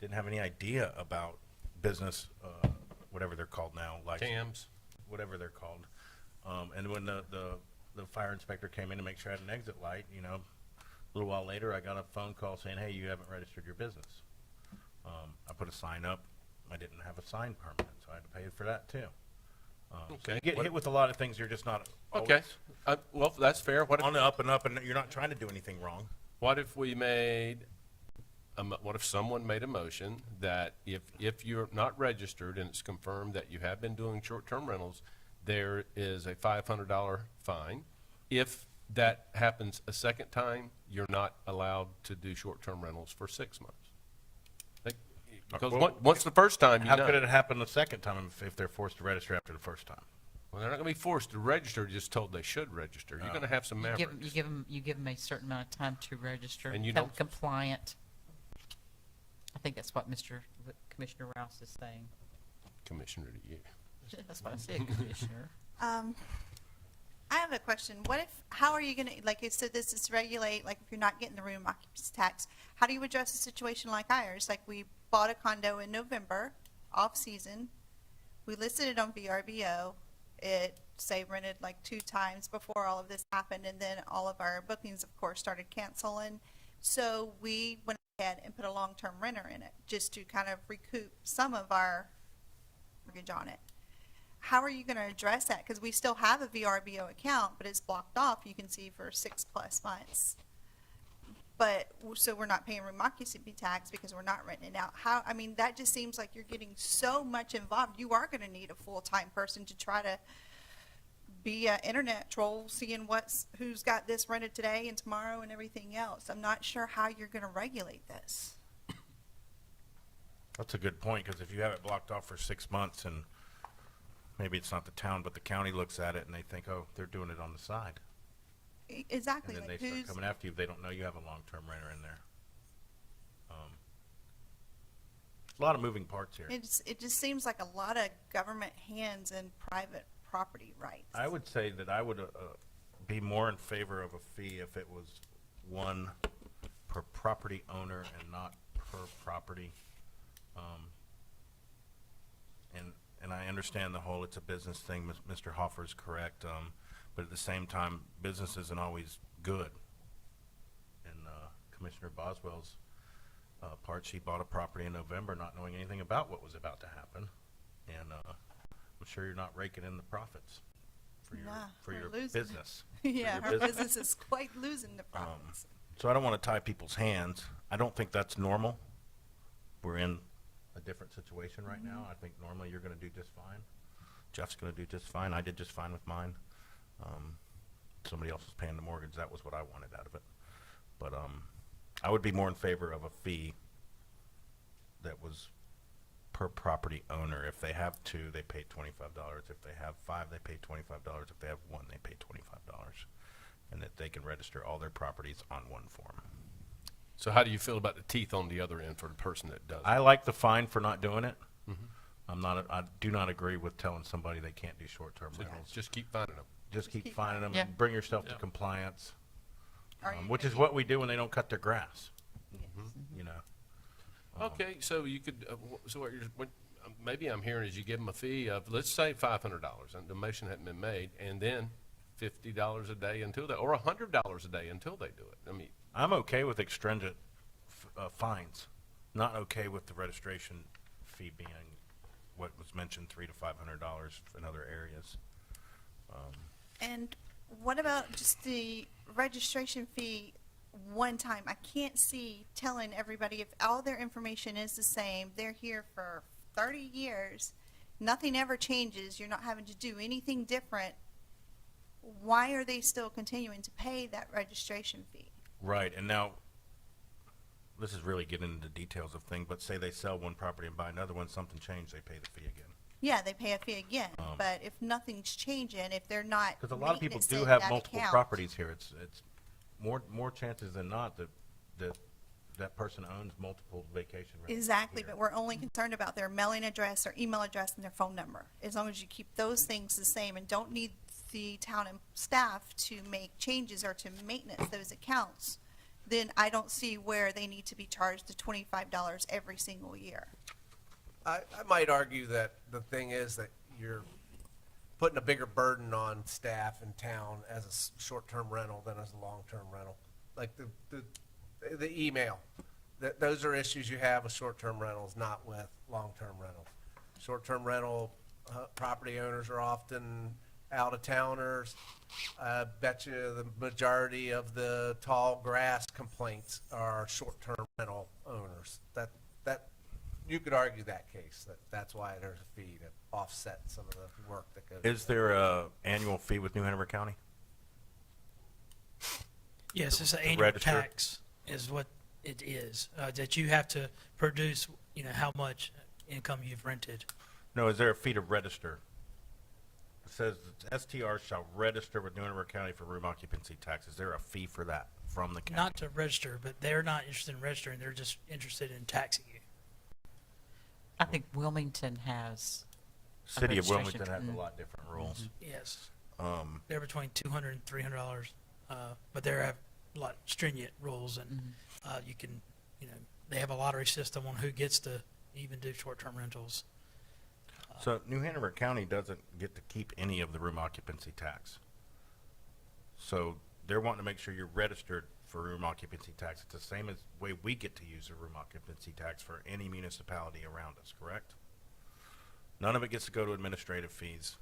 didn't have any idea about business, whatever they're called now, like TAMs. whatever they're called. And when the fire inspector came in to make sure I had an exit light, a little while later, I got a phone call saying, hey, you haven't registered your business. I put a sign up. I didn't have a sign permit, so I had to pay for that too. So Okay. you get What- hit with a lot of things you're just not Okay, always well, that's fair. What on the up and up, and you're not trying to do anything wrong. if we made, what if someone made a motion that if you're not registered and it's confirmed that you have been doing short-term rentals, there is a $500 fine. If that happens a second time, you're not allowed to do short-term rentals for 6 months. Because Well, once the first time, you How know. could it happen the second time if they're forced to register after the first time? Well, they're not going to be forced to register, just told they should register. You're going to have some You mavericks. give them a certain amount of time to register. And you become don't- compliant. I think that's what Commissioner Rouse is saying. Commissioner to you. That's what I said, Commissioner. I have a question. How are you gonna, like you said, this is regulate, like if you're not getting the room occupancy tax, how do you address a situation like ours? Like we bought a condo in November, off-season. We listed it on VRBO. It, say, rented like 2 times before all of this happened, and then all of our bookings, of course, started canceling. So we went ahead and put a long-term renter in it, just to kind of recoup some of our mortgage on it. How are you going to address that? Because we still have a VRBO account, but it's blocked off, you can see, for 6+ months. but, so we're not paying room occupancy tax because we're not renting it out. How, I mean, that just seems like you're getting so much involved. You are gonna need a full-time person to try to be an internet troll, seeing who's got this rented today and tomorrow and everything else. I'm not sure how you're gonna regulate this. That's a good point, because if you have it blocked off for 6 months and maybe it's not the town, but the county looks at it and they think, oh, they're doing it on the side. Exactly, And then like they start who's, coming after you if they don't know you have a long-term renter in there. A lot of moving parts here. it just seems like a lot of government hands in private property rights. I would say that I would be more in favor of a fee if it was one per property owner and not per property. And I understand the whole it's a business thing, Mr. Hoffer is correct, but at the same time, business isn't always good. In Commissioner Boswell's part, she bought a property in November not knowing anything about what was about to happen. And I'm sure you're not raking in the profits for your, Nah, for we're your losing. business. Yeah, your our business. business is quite losing the profits. So I don't want to tie people's hands. I don't think that's normal. We're in a different situation right now. I think normally you're going to do just fine. Jeff's going to do just fine. I did just fine with mine. Somebody else was paying the mortgage. That was what I wanted out of it. But I would be more in favor of a fee that was per property owner. If they have two, they pay $25. If they have five, they pay $25. If they have one, they pay $25. And that they can register all their properties on one form. So how do you feel about the teeth on the other end for the person that does it? I like the fine for not doing it. I do not agree with telling somebody they can't do short-term rentals. Just keep finding them. Just keep keep finding them Yeah. and bring yourself to Yeah. compliance, Are you which is gonna what we do when they don't cut their grass, you know. Okay, so you could, so maybe I'm hearing is you give them a fee of, let's say $500, and the motion hadn't been made, and then $50 a day until they, or $100 a day until they do it. I mean, I'm okay with extringent fines, not okay with the registration fee being what was mentioned, $300 to $500 in other areas. And what about just the registration fee one time? I can't see telling everybody if all their information is the same, they're here for 30 years, nothing ever changes, you're not having to do anything different. Why are they still continuing to pay that registration fee? Right, and now, this is really getting into the details of things, but say they sell one property and buy another one, something changed, they pay the fee again. Yeah, they pay a fee again, but if nothing's changing, if they're not Because a lot of people do maintaining have that multiple account- properties here. It's more chances than not that person owns multiple vacation rentals. Exactly, here. but we're only concerned about their mailing address, their email address, and their phone number. As long as you keep those things the same and don't need the town and staff to make changes or to maintenance those accounts, then I don't see where they need to be charged the $25 every single year. I might argue that the thing is that you're putting a bigger burden on staff in town as a short-term rental than as a long-term rental. Like the email, those are issues you have with short-term rentals, not with long-term rentals. Short-term rental property owners are often out-of-towners. I bet you the majority of the tall grass complaints are short-term rental owners. That you could argue that case, that's why there's a fee to offset some of the work that goes. Is there a annual fee with New Hanover County? Yes, it's an To annual register. tax is what it is, that you have to produce, how much income you've rented. No, is there a fee to register? It says STR shall register with New Hanover County for room occupancy tax. Is there a fee for that from the county? Not to register, but they're not interested in registering, they're just interested in taxing you. I think Wilmington has, City of registration. Wilmington has a lot different rules. Yes, Um, they're between $200 and $300, but they have a lot stringent rules, and you can, they have a lottery system on who gets to even do short-term rentals. So New Hanover County doesn't get to keep any of the room occupancy tax. So they're wanting to make sure you're registered for room occupancy tax. It's the same as way we get to use the room occupancy tax for any municipality around us, correct? None of it gets to go to administrative fees.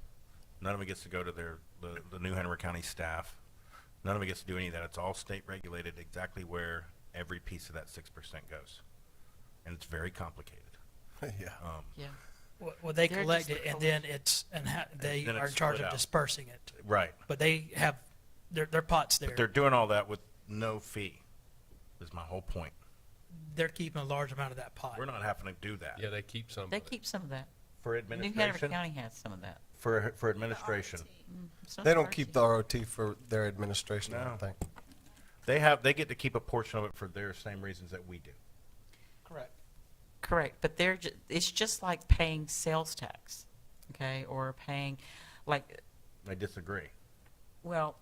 None of it gets to go to the New Hanover County staff. None of it gets to do any of that. It's all state regulated exactly where every piece of that 6% goes. And it's very complicated. Yeah. Yeah. Well, they They're collect just it, and then it's, they then are it's in charge split of out. dispersing it. Right. But they have their pots there. But they're doing all that with no fee, is my whole point. They're keeping a large amount of that pot. We're not having to do that. Yeah, they keep some of They it. keep some of that. For New Hanover administration, County has some of that. for administration. Some They of don't ours keep do. the ROT for their administration, I No. don't think. They get to keep a portion of it for their same reasons that we do. Correct. Correct, but it's just like paying sales tax, okay, or paying, like, I disagree. well,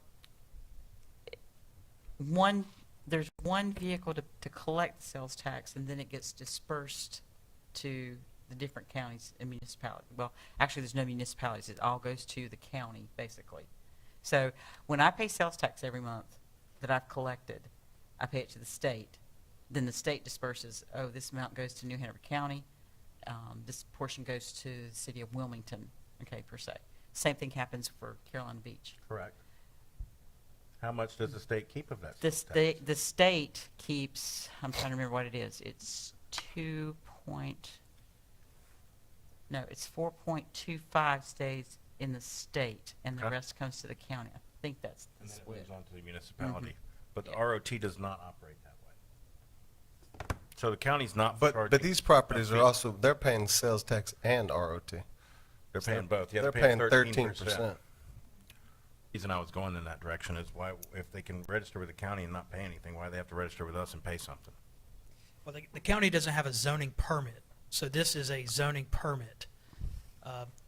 there's one vehicle to collect the sales tax, and then it gets dispersed to the different counties and municipalities. Well, actually, there's no municipalities. It all goes to the county, basically. So when I pay sales tax every month that I've collected, I pay it to the state. Then the state disperses, oh, this amount goes to New Hanover County, this portion goes to the city of Wilmington, okay, per se. Same thing happens for Carolina Beach. Correct. How much does the state keep of that? The state keeps, I'm trying to remember what it is, it's 4.25 stays in the state, and the Okay. rest comes to the county. I think that's the And then it split. moves on to the municipality. But the Yeah. ROT does not operate that way. So the county's not But charging. these properties a are fee. also, they're paying sales tax and ROT. They're paying both. Yeah, They're paying paying 13%. Reason I was going in that direction is why, if they can register with the county and not pay anything, why do they have to register with us and pay something? Well, the county doesn't have a zoning permit, so this is a zoning permit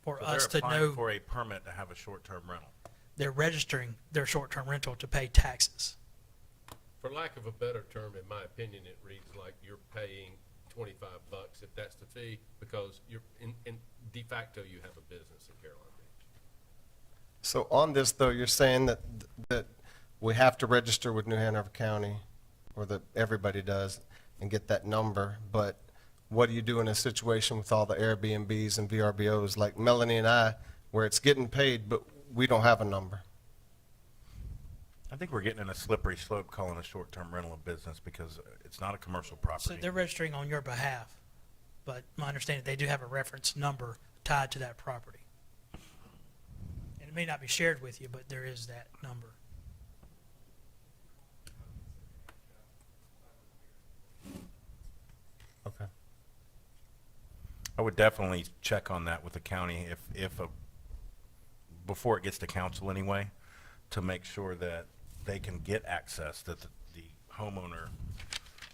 for So us they're to applying know for a permit to have a short-term rental. they're registering their short-term rental to pay taxes. For lack of a better term, in my opinion, it reads like you're paying $25 if that's the fee, because you're, in de facto, you have a business in Carolina Beach. So on this, though, you're saying that we have to register with New Hanover County, or that everybody does, and get that number, but what do you do in a situation with all the Airbnbs and VRBOs, like Melanie and I, where it's getting paid, but we don't have a number? I think we're getting in a slippery slope calling a short-term rental a business because it's not a commercial So property. they're registering on your behalf, but my understanding, they do have a reference number tied to that property. And it may not be shared with you, but there is that number. Okay. I would definitely check on that with the county before it gets to council anyway, to make sure that they can get access, that the homeowner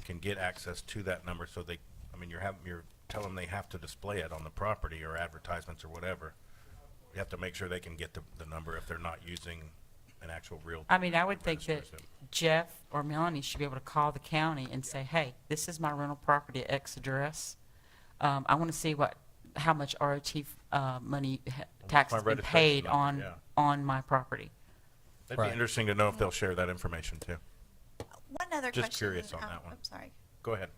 can get access to that number, so you're telling them they have to display it on the property or advertisements or whatever. You have to make sure they can get the number if they're not using an actual real. I mean, I would think that registers it. Jeff or Melanie should be able to call the county and say, hey, this is my rental property at X address. I want to see how much ROT money, tax my has been registration paid number, yeah. on my property. That'd be Right. interesting to know if they'll share that information too. One other Just question. curious on that one. I'm sorry. Go ahead.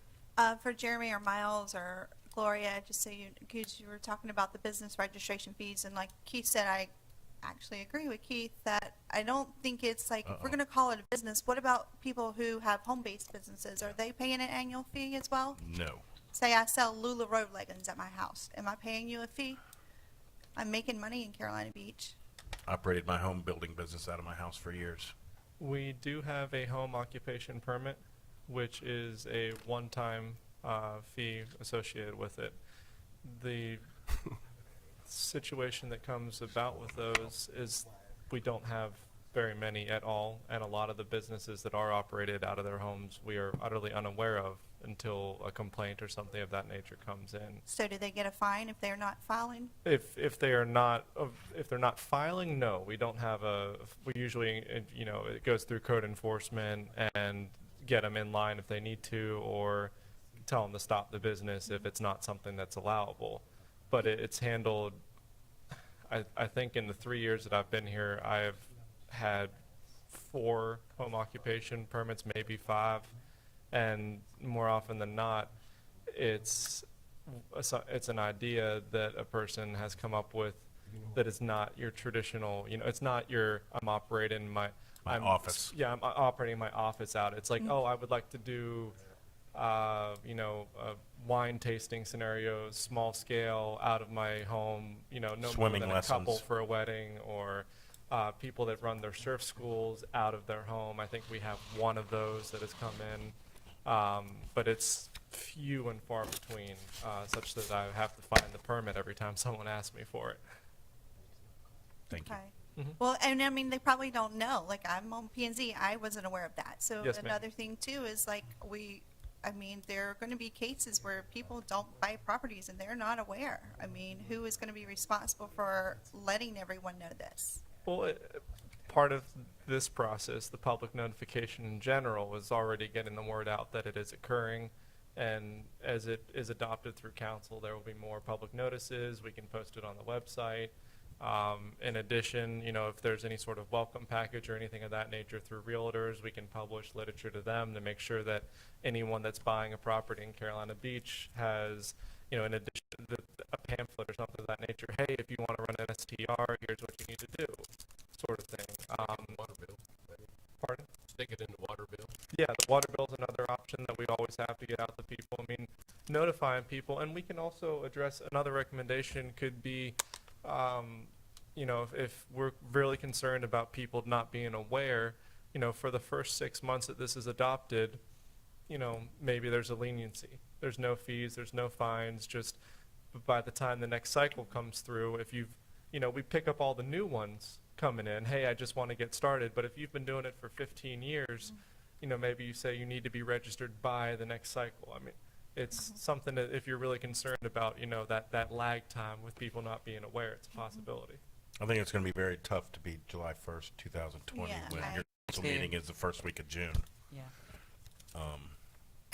For Jeremy or Miles or Gloria, just so because you were talking about the business registration fees, and like Keith said, I actually agree with Keith that I don't think it's like, if we're Uh-oh. going to call it a business, what about people who have home-based businesses? Are they paying an annual fee as well? No. Say I sell LuLaRoe leggings at my house. Am I paying you a fee? I'm making money in Carolina Beach. Operated my home building business out of my house for years. We do have a home occupation permit, which is a one-time fee associated with it. The situation that comes about with those is we don't have very many at all, and a lot of the businesses that are operated out of their homes we are utterly unaware of until a complaint or something of that nature comes in. So do they get a fine if they're not filing? If they're not filing, no, we don't have we usually, it goes through code enforcement and get them in line if they need to, or tell them to stop the business if it's not something that's allowable. But it's handled, I think in the 3 years that I've been here, I've had 4 home occupation permits, maybe 5, and more often than not, it's an idea that a person has come up with that is not your traditional, it's not your, I'm operating my My I'm office. Yeah, I'm operating my office out. It's like, oh, I would like to do, wine tasting scenarios, small scale, out of my home. No more Swimming than a couple lessons. for a wedding, or people that run their surf schools out of their home. I think we have one of those that has come in, but it's few and far between, such that I have to find the permit every time someone asks me for it. Thank you. Okay. Mhm. Well, and I mean, they probably don't know. Like, I'm on P and Z, I wasn't aware of that. So Yes, ma'am. another thing too is like, I mean, there are going to be cases where people don't buy properties and they're not aware. I mean, who is going to be responsible for letting everyone know this? Well, part of this process, the public notification in general, is already getting the word out that it is occurring. And as it is adopted through council, there will be more public notices. We can post it on the website. In addition, if there's any sort of welcome package or anything of that nature through realtors, we can publish literature to them to make sure that anyone that's buying a property in Carolina Beach has, in addition to a pamphlet or something of that nature, hey, if you want to run an STR, here's what you need to do, sort of thing. Water bill. Pardon? Stick it in the water bill. Yeah, the water bill's another option that we always have to get out to people. I mean, notifying people, and we can also address another recommendation could be, if we're really concerned about people not being aware, for the first 6 months that this is adopted, maybe there's a leniency. There's no fees, there's no fines, just by the time the next cycle comes through, if you've, we pick up all the new ones coming in, hey, I just want to get started, but if you've been doing it for 15 years, maybe you say you need to be registered by the next cycle. I mean, it's something that if you're really concerned about, that lag time with people not being aware, it's a possibility. I think it's going to be very tough to beat July 1st, 2020, Yeah, when I- your council Too. meeting is the first week of June. Yeah.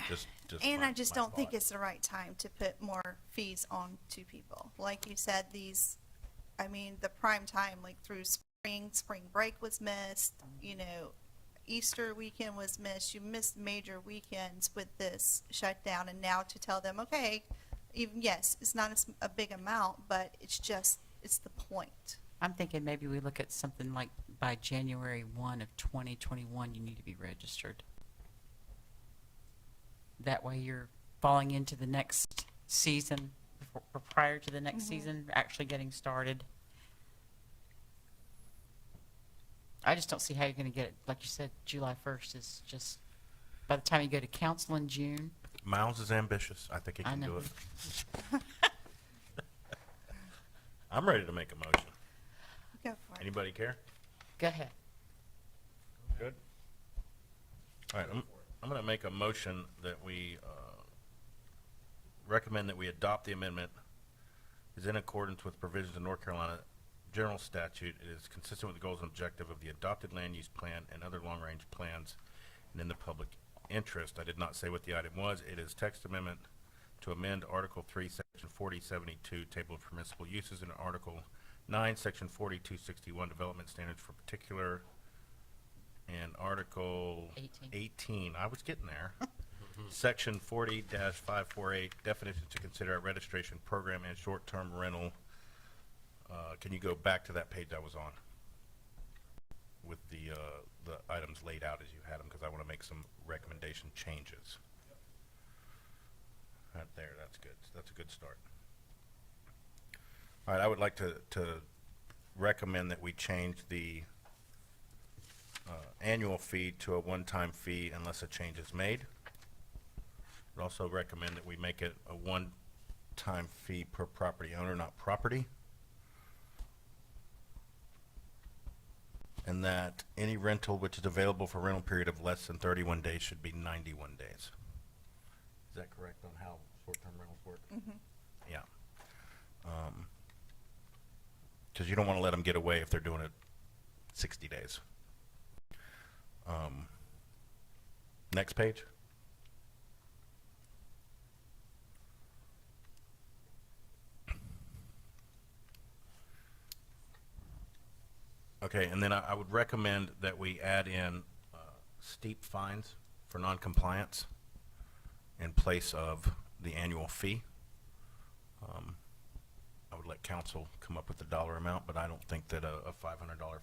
Just And my- I just my don't think thought. it's the right time to put more fees on to people. Like you said, the prime time, like through spring break was missed, Easter weekend was missed. You missed major weekends with this shutdown, and now to tell them, okay, even, yes, it's not a big amount, but it's the point. I'm thinking maybe we look at something like by January 1 of 2021, you need to be registered. That way you're falling into the next season, or prior to the next season, actually getting started. I just don't see how you're going to get it. Like you said, July 1st is just, by the time you go to council in June. Miles is ambitious. I think he I can do know. it. I'm ready to make a motion. Go for it. Anybody care? Go ahead. Good. All right, I'm going to make a motion that we recommend that we adopt the amendment is in accordance with provisions of North Carolina General Statute. It is consistent with the goals and objective of the adopted land use plan and other long-range plans and in the public interest. I did not say what the item was. It is text amendment to amend Article 3, Section 4072, Table of Permissible Uses, and Article 9, Section 4261, Development Standards for Particular, and Article 18. I was getting there. Section 40-548, definitions to consider at registration program and short-term rental. Can you go back to that page I was on with the items laid out as you had them, because I want to make some recommendation changes. Right there, that's good. That's a good start. All right, I would like to recommend that we change the annual fee to a one-time fee unless a change is made. I'd also recommend that we make it a one-time fee per property owner, not property. And that any rental which is available for rental period of less than 31 days should be 91 days. Is that correct on how short-term rentals work? Yeah. Because you don't want to let them get away if they're doing it 60 days. Next page. Okay, and then I would recommend that we add in steep fines for noncompliance in place of the annual fee. I would would let council come up with the dollar amount, but I don't think that a $500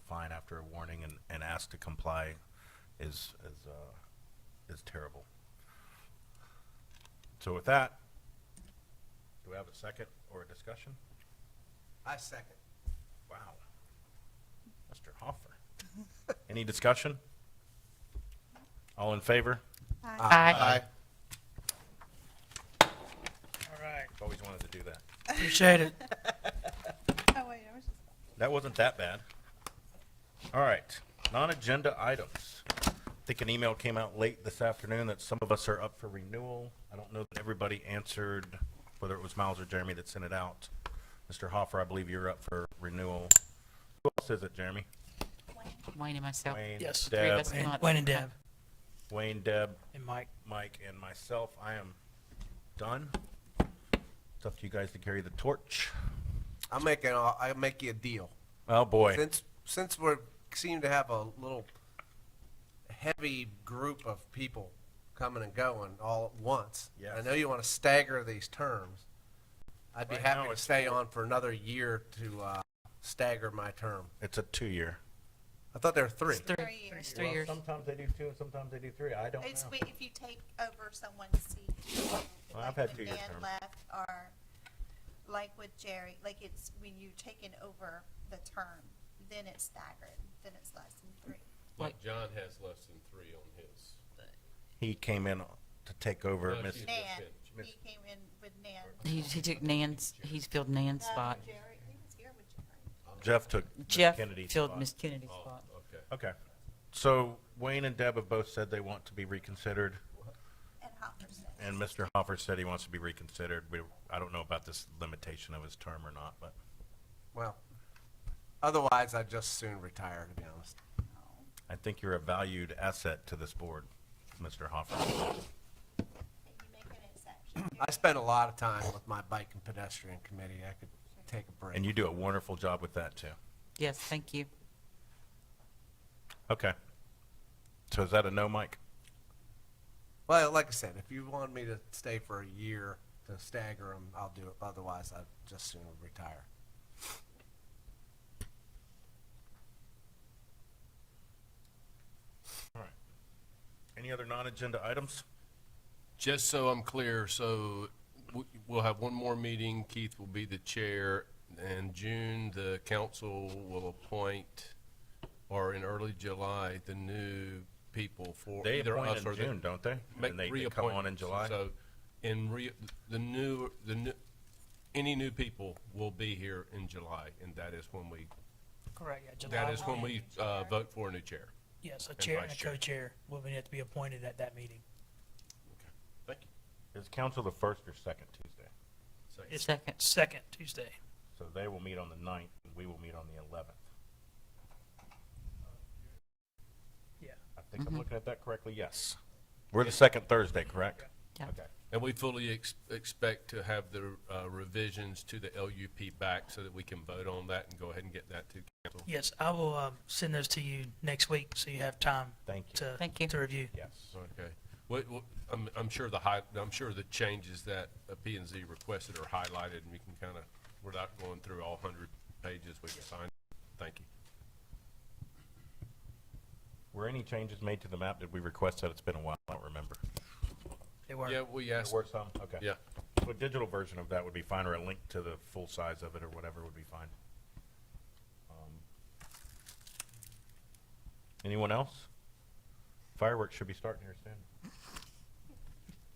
fine after a warning and ask to comply is terrible. So with that, do we have a second or a discussion? I second. Wow. Mr. Hoffer. Any discussion? All in favor? Aye. All right, I've always wanted to do that. appreciate it. Oh, wait, I was just. That wasn't that bad. All right, non-agenda items. I think an email came out late this afternoon that some of us are up for renewal. I don't know that everybody answered, whether it was Miles or Jeremy that sent it out. Mr. Hoffer, I believe you're up for renewal. Who else is it, Jeremy? Wayne and myself. Wayne, Yes. Three of Deb, us. And Wayne and Deb Wayne, Deb, and Mike. Mike, and myself. I am done. It's up to you guys to carry the torch. I'll make you a deal. Oh, boy. Since we seem to have a little heavy group of people coming and going all at once. Yes. I know you want to stagger these terms. I'd be Right now happy to it's stay 4. on for another year to stagger my term. It's a 2-year. I thought there were 3. It's 3. 3 years. It's 3 years. Sometimes they do 2 and sometimes they do 3. I don't It's know. if you take over someone's seat. Well, I've like had when 2-year Dan terms. left, or like with Jerry, like it's when you taken over the term, then it's staggered, then it's less than 3. Like John has less than 3 on his. He came in to take over No, Miss. she- Nan, Miss- he came in with Nan. He took Nan's, he's filled Nan's spot. Jerry, he was here with Jerry. Jeff took Miss Jeff Kennedy's filled spot. Miss Kennedy's Oh, spot. okay. Okay. So Wayne and Deb have both said they want to be reconsidered, And Hopper said. and Mr. Hoffer said he wants to be reconsidered. I don't know about this limitation of his term or not, but Well, otherwise I'd just soon retire, to be honest. I think you're a valued asset to this board, Mr. Hoffer. You make an exception. I spend a lot of time with my bike and pedestrian committee. I could take a break. And you do a wonderful job with that, too. Yes, thank you. Okay. So is that a no, Mike? Well, like I said, if you want me to stay for a year to stagger them, I'll do it. Otherwise, I'd just soon retire. All right. Any other non-agenda items? Just so I'm clear, so we'll have one more meeting. Keith will be the chair. In June, the council will appoint, or in early July, the new people for They either appoint us in or the. June, don't they? Make And they come on in reappointments. July? So, the new, any new people will be here in July, and that is when we, Correct, yeah. that July is when 1. we, vote for a new chair. Yes, a and chair and a vice chair. co-chair will have to be appointed at that meeting. Thank you. Is council the first or second Tuesday? It's Second. Second Tuesday. So they will meet on the 9th, and we will meet on the 11th. Yeah. I think I'm looking at that correctly, yes. We're the second Thursday, correct? Yeah. Okay. And we fully expect to have the revisions to the LUP back so that we can vote on that and go ahead and get that to council. Yes, I will send those to you next week so you have time Thank you. Thank you. to review. Yes. Okay. I'm sure I'm sure the changes that P and Z requested are highlighted, and we can kind of, without going through all 100 pages, we can find. Thank you. Were any changes made to the map? Did we request that? It's been a while. I don't remember. They were. Yeah, we There asked. were some? Okay. Yeah. So a digital version of that would be fine, or a link to the full size of it or whatever would be fine. Anyone else? Fireworks should be starting here soon.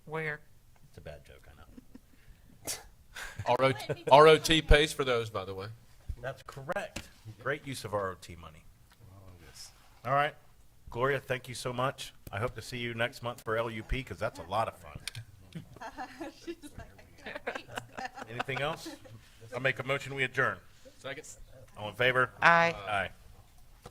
Where? It's a bad joke, I know. ROT pays for those, by the way. That's correct. Great use of ROT money. All right. Gloria, thank you so much. I hope to see you next month for LUP, because that's a lot of fun. Anything else? I'll make a motion, we adjourn. Second. All in favor? Aye. Aye.